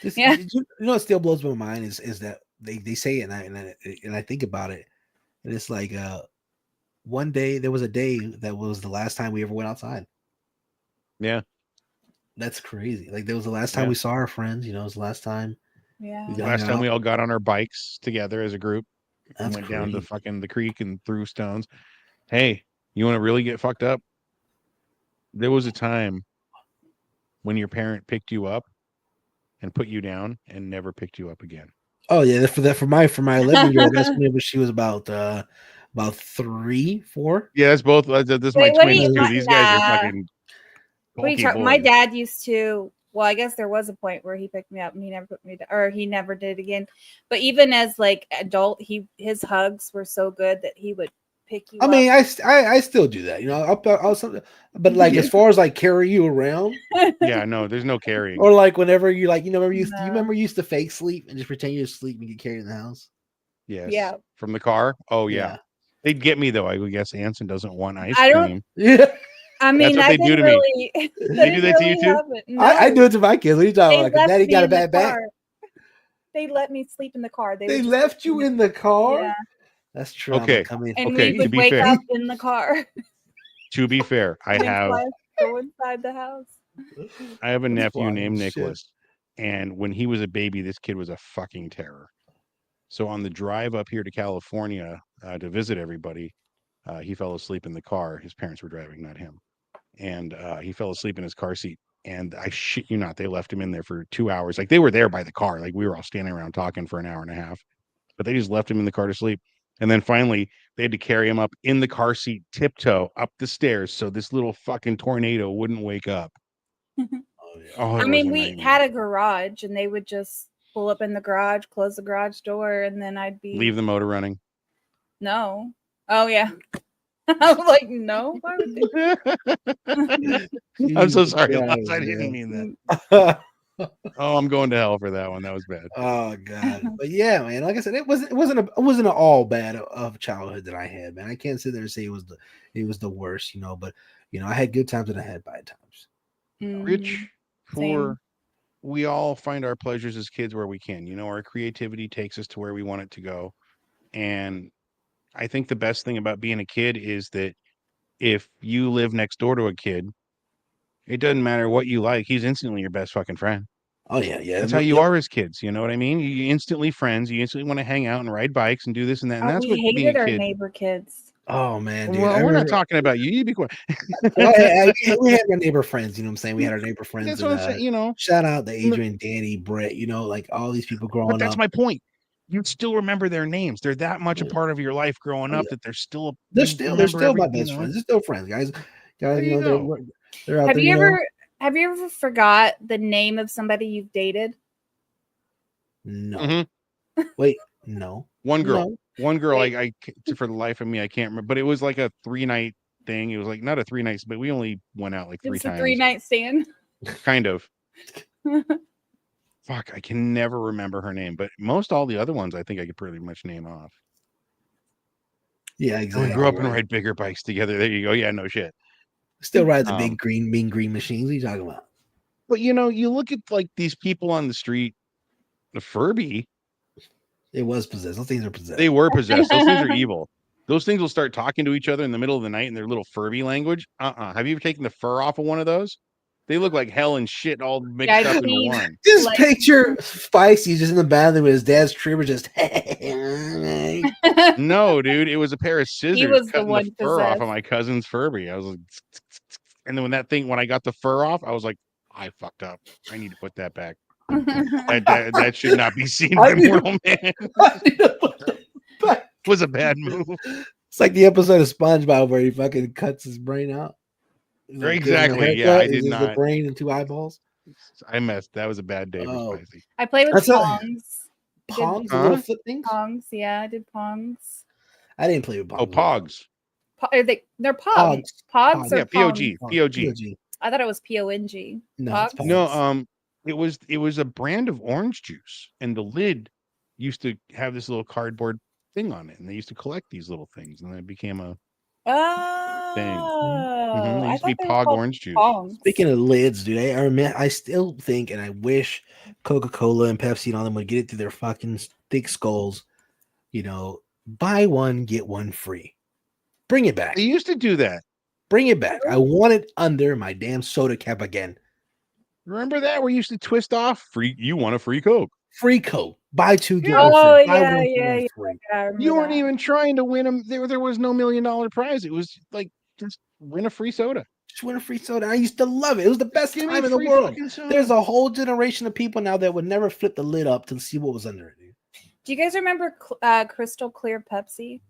Yeah. You know what still blows my mind is that they say it and I think about it, and it's like one day there was a day that was the last time we ever went outside. Yeah, that's crazy. Like there was the last time we saw our friends. You know, it was the last time. Yeah. Last time we all got on our bikes together as a group and went crazy. down to fucking the creek and threw stones. Hey, you want to really get fucked up? There was a time when your parent picked you up and put you down and never picked you up again. Oh yeah, for my 11-year-old, that's whenever she was about 3, 4. Yeah, that's both. This my twins too. These guys are fucking. My dad used to. Well, I guess there was a point where he picked me up and he never put me down, or he never did again. But even as like adult, his hugs were so good that he would pick you up. I mean, I still do that, you know. But like as far as like carry you around, yeah, no, there's no carrying. Or like whenever you like, you know, you remember you used to fake sleep and just pretend you to sleep and get carried in the house. Yes. Yeah. From the car. Oh yeah. They'd get me though. I would guess Anson doesn't want ice cream. Yeah. I mean, that's what they do to me. They do that to you too? No. I do it to my kids. What are you talking about? Daddy got a bad back. They let me sleep in the car. They left you in the car? Yeah. That's true. Okay. And we would wake up in the car. To be fair, I have go inside the house. I have a nephew named Nicholas, and when he was a baby, this kid was a fucking terror. So on the drive up here to California to visit everybody, he fell asleep in the car. His parents were driving, not him. And he fell asleep in his car seat. And I shit you not, they left him in there for 2 hours. Like they were there by the car. Like we were all standing around talking for an hour and a half. But they just left him in the car to sleep. And then finally, they had to carry him up in the car seat, tiptoe up the stairs, so this little fucking tornado wouldn't wake up. I mean, we had a garage, and they would just pull up in the garage, close the garage door, and then I'd leave the motor running. No. Oh yeah. I was like, no. Why would they? I'm so sorry. I didn't mean that. Oh, I'm going to hell for that one. That was bad. Oh god. But yeah, man. Like I said, it wasn't an all bad of childhood that I had, man. I can't sit there and say it was the worst, you know. But you know, I had good times and I had bad times. Rich, we all find our pleasures as kids where we can. You know, our creativity takes us to where we want it to go, and I think the best thing about being a kid is that if you live next door to a kid, it doesn't matter what you like. He's instantly your best fucking friend. Oh yeah, yeah. That's how you are as kids. You know what I mean? You instantly friends. You instantly want to hang out and ride bikes and do this and that. And that's what being a kid. Our neighbor kids. Oh man, dude. Well, we're not talking about you. You be quiet. We had our neighbor friends. You know what I'm saying? We had our neighbor friends. That's what I'm saying. You know, shout out to Adrian, Danny, Brett. You know, like all these people growing up. But that's my point. You still remember their names. They're that much a part of your life growing up that they're still my best friends. They're still friends, guys. You know, they're out have there. Have you ever forgot the name of somebody you've dated? No. Wait, no. One girl. One girl, Wait. for the life of me, I can't remember, but it was like a 3-night thing. It was like not a 3 nights, but we only went out like It 3 was a times. 3-night stand. Kind of. Fuck, I can never remember her name, but most all the other ones I think I could pretty much name off. Yeah, And we exactly. grew up and ride bigger bikes together. There you go. Yeah, no shit. Still ride the Um, big mean green machines. What are you talking about? But you know, you look at like these people on the street, the Furby, It was possessed. Those things are possessed. they were possessed. Those things are evil. Those things will start talking to each other in the middle of the night in their little Furby language. Have you ever taken the fur off of one of those? They look like hell and shit all mixed I've up into seen- one. Just Like- picture Spicy just in the bathroom with his dad's trimmer, just. No, dude, it was a pair of scissors was the cutting the one fur off of possessed. my cousin's Furby. I was like, and then when I got the fur off, I was like, I fucked up. I need to put that back. That should not be seen by mortal man. It was a bad move. It's like the episode of SpongeBob where he fucking cuts his brain out. Exactly. Yeah, I did The not. brain and 2 eyeballs. I messed. That was a bad day for Oh. Spicy. I play with That's a- Pongs. Pongs, the Huh? little flip things. Pongs, yeah, I did Pongs. I didn't play with Pongs. Oh, Pogs. They're Pogs. Pogs or Yeah, POG. Pongs? POG. I thought it was PONG. No, it's Pogs? Pongs. No, it was a brand of orange juice, and the lid used to have this little cardboard thing on it, and they used to collect these little things, and then it became a Oh, They I used to be thought they were Pog called orange juice. Pongs. Speaking of lids, dude, I still think and I wish Coca-Cola and Pepsi and all them would get it through their fucking thick skulls. You know, buy one, get one free. Bring it back. They used to do that. Bring it back. I want it under my damn soda cap again. Remember that? We used to twist off free. You want a free Coke? Free Coke. Buy 2, get Yeah. one Oh, free. Buy yeah, one, get yeah, one yeah. free. I remember You weren't that. even trying to win them. There was no $1 million prize. It was like just win a free soda. Just win a free soda. I used to love it. It was the best Give me time in the free world. fucking soda. There's a whole generation of people now that would never flip the lid up to see what was under it. Dude. Do you guys remember Crystal Clear Pepsi?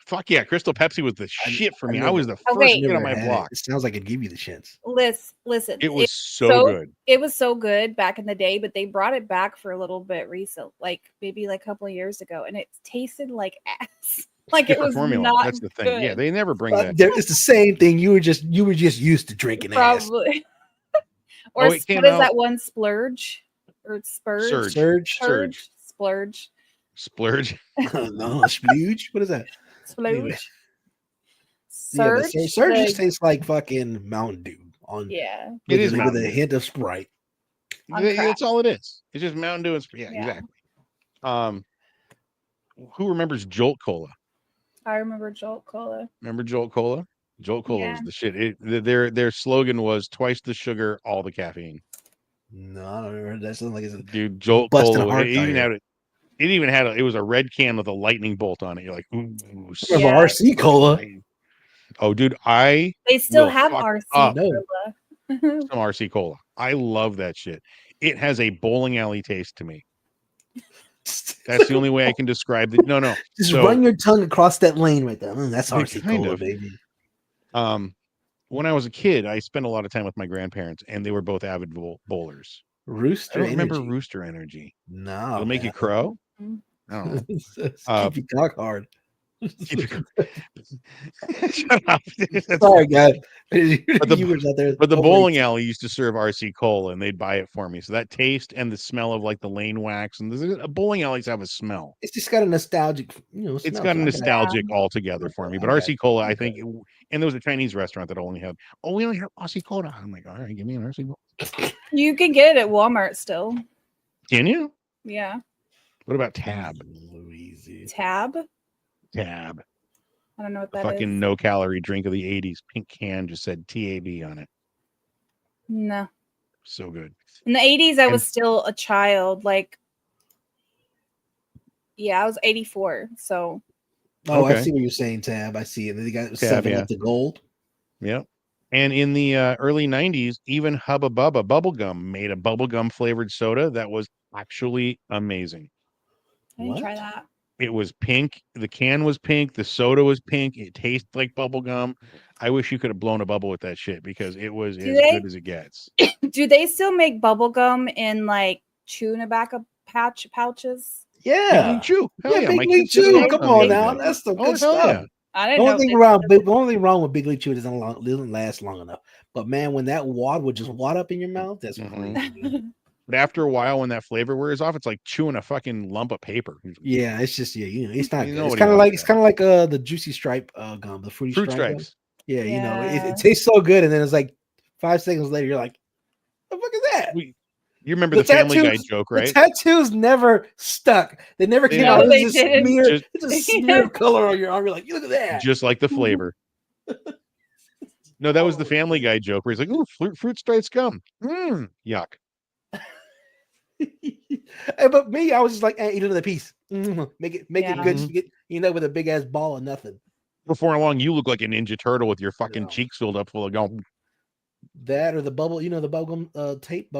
Fuck yeah, Crystal Pepsi was the shit for me. I never- was the first Okay. kid on Never my had block. It sounds like it'd give you the chance. Listen. It was so good. It was so good back in the day, but they brought it back for a little bit recent, like maybe like a couple of years ago, and it tasted like ass. Like it Different was formula. not That's the thing. good. Yeah, they never bring that. It's the same thing. You were just used to drinking ass. Probably. Or Oh, what it is came that out- one splurge or spurge? Surge. Splurge. Splurge. No, splooge. What is that? Anyway. Splurge. Yeah, the Surge. Surge the- just tastes like fucking Mountain Dew on yeah. It is with Mountain a Dew. hint of Sprite. On That's crack. all it is. It's just Mountain Dew. Yeah, Yeah. exactly. Who remembers Jolt Cola? I remember Jolt Cola. Remember Jolt Cola? Jolt Cola Yeah. was the shit. Their slogan was twice the sugar, all the caffeine. No, I don't remember. That sounds like it's a Dude, Jolt Busting Cola. heart It even tire. had it even had it was a red can with a lightning bolt on it. You're like, ooh, remember Yeah. RC Cola. Oh, dude, I They still Will have fuck RC up. Cola. some RC Cola. I love that shit. It has a bowling alley taste to me. That's the only way I can describe it. No. Just So- run your tongue across that lane right there. That's Like, RC kind Cola, of. baby. When I was a kid, I spent a lot of time with my grandparents, and they were both avid bowlers. I Rooster don't remember Energy. Rooster Energy. No, It'll make you man. crow. Mhm. I don't know. Keep your cock hard. Keep your- Shut up. That's- Sorry, guys. But the- Viewers out there, But the over bowling 18. alley used to serve RC Cola, and they'd buy it for me. So that taste and the smell of like the lane wax, and bowling alleys have a smell. It's just got a nostalgic, It's smell got to a it. nostalgic altogether for me. But I got RC Cola, I think, and there was a Chinese restaurant that only had, we only have RC Cola. I'm like, all right, give me an RC Cola. You can get it at Walmart still. Can you? Yeah. What about Tab? Louise. Tab. Tab. I don't know what The that is. fucking no calorie drink of the 80s. Pink can just said TAB on it. No. So good. In the 80s, I And- was still a child. Like, yeah, I was 84. So, Oh, I Okay. see what you're saying, Tab. I see it. They got Tab, 7 yeah. up to gold. Yep. And in the early 90s, even Hubba Bubba Bubblegum made a bubblegum flavored soda that was actually amazing. I didn't try What? that. It was pink. The can was pink. The soda was pink. It tasted like bubblegum. I wish you could have blown a bubble with that shit because it was Do as they? good as it gets. Do they still make bubble gum in like chew tobacco pouches? Yeah. League Chew. Hell Yeah, yeah. Big My League kids just Chew. love it Come on the on other now. day. That's some Oh, good hell stuff. yeah. I The didn't know. only thing wrong, the only thing wrong with Big League Chew, it doesn't last long enough. But man, when that wad would just wad up in your mouth, that's Mhm. crazy. But after a while, when that flavor wears off, it's like chewing a fucking lump of paper. Yeah, it's just it's not You good. know It's what he kind of wants like there. the juicy stripe gum, the fruity Fruit stripe gum. stripes. Yeah, Yeah. it tastes so good, and then it's like 5 seconds later, you're like, "The fuck is that?" You remember the Family Guy joke, The right? tattoos never stuck. They never They came never- out. No, It they was just didn't. smear. Just- It's a smear of color on your arm. You're like, look at that. Just like the flavor. No, that was the Family Guy joke where he's like, "Ooh, fruit stripes gum. Yuck." But me, I was just like, eat another piece. Make it Yeah. good. So you get with a big ass ball of nothing. Before long, you look like a Ninja Turtle with your fucking No. cheeks filled up full of gum. That or the bubble, the bubblegum tape,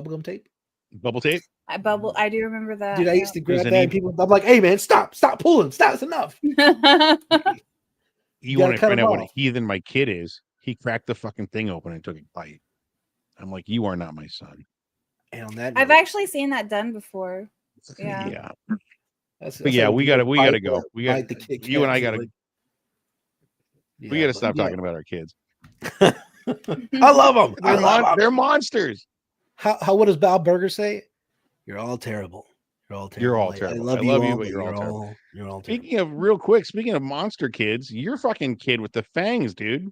Bubble tape. I do remember that. Dude, I used to There's grab an that and people. I'm like, hey man, stop pulling, stop, it's enough. You gotta want to cut find them out what a off. heathen my kid is? He cracked the fucking thing open and took a bite. I'm like, you are not my son. And on that, I've note, actually seen that done before. Yeah. Yeah. that's But yeah, like we people gotta bite go. the- bite the Kit You and Kat I for gotta. like- We Yeah, gotta but stop yeah. talking about our kids. I love them. They're monsters. How what does Val Burger say? You're all terrible. You're all terrible. You're all I terrible. love I you love you, all, but you're all terrible. You're all terrible. Speaking of real quick, speaking of monster kids, your fucking kid with the fangs, dude.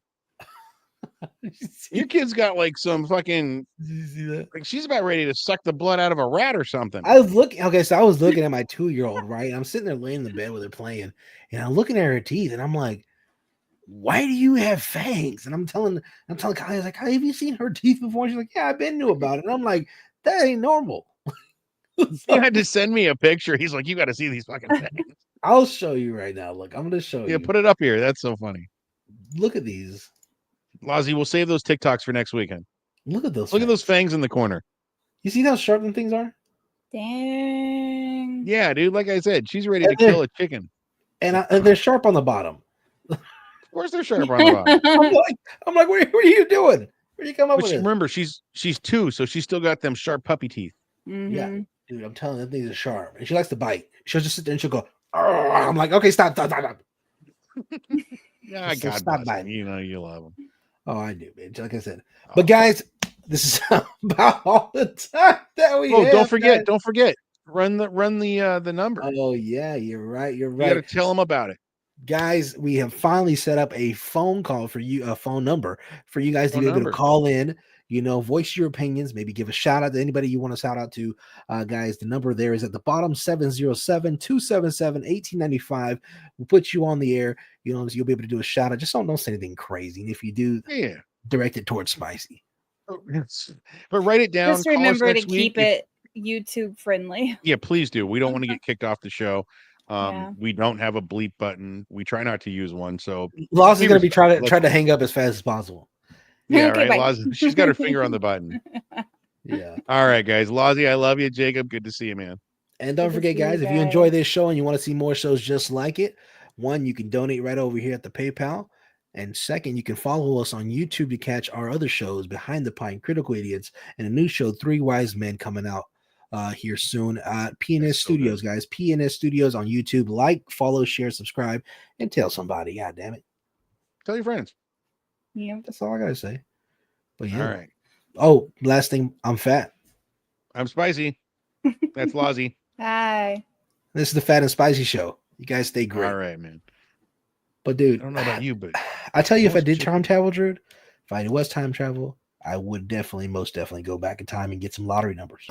Your kid's got like some fucking. Did you see that? Like she's about ready to suck the blood out of a rat or something. I was looking. Okay, so I was looking at my 2-year-old. Right, I'm sitting there laying in the bed with her playing, and I'm looking at her teeth, and I'm like, "Why do you have fangs?" And I'm telling Kylie, I was like, "Have you seen her teeth before?" And she's like, "Yeah, I've been knew about it." And I'm like, "That ain't normal." He had to send me a picture. He's like, you got to see these fucking fangs. I'll show you right now. Look, I'm gonna show Yeah, you. put it up here. That's so funny. Look at these. Lozzie, we'll save those TikToks for next weekend. Look at those. Look at those fangs in the corner. You see how sharp them things are? Dang. Yeah, dude. Like I said, she's ready And to kill a chicken. And they're sharp on the bottom. Of course, they're sharp on the bottom. I'm like, what are you doing? Where do you come up But with this? remember, she's 2, so she's still got them sharp puppy teeth. Mhm. Dude, I'm telling you, that things are sharp. And she likes to bite. She'll just sit there and she'll go, "Arr." I'm like, okay, stop. Yeah, So God stop bless them. biting. You know you love them. Oh, I do, man. Like I said. But guys, this is about all the time that we have. Don't forget. Run the number. Oh, yeah, you're right. You got to tell them about it. Guys, we have finally set up a phone call for you, a phone number for you guys to be able to call in, voice your opinions, maybe give a shout out to anybody you want to shout out to. Guys, the number there is at the bottom, 707-277-1895. We'll put you on the air. You'll be able to do a shout out. Just don't say anything crazy. And if you do, direct it towards Spicy. But write it down. Just remember to keep it YouTube friendly. Yeah, please do. We don't want to get kicked off the show. Yeah. We don't have a bleep button. We try not to use one. So Loz is going to be trying to hang up as fast as possible. Yeah, Okay, right. bye. She's got her finger on the button. Yeah. All right, guys. Lozzie, I love you. Jacob, good to see you, man. And don't forget, guys, if you enjoy this show and you want to see more shows just like it, one, you can donate right over here at the PayPal. And second, you can follow us on YouTube to catch our other shows, Behind the Pine, Critical Idiots, and a new show, Three Wise Men, coming out here soon. PNS Studios, guys. PNS Studios on YouTube. Like, follow, share, subscribe, and tell somebody. God damn it. Tell your friends. Yeah. That's all I gotta say. But yeah. All right. Oh, last thing, I'm Phat. I'm Spicy. That's Lozzie. Hi. This is the Phat and Spicy Show. You guys stay great. All right, man. But dude, I don't know about you, but I tell you, if I did time travel, Drew, if I was time travel, I would most definitely go back in time and get some lottery numbers.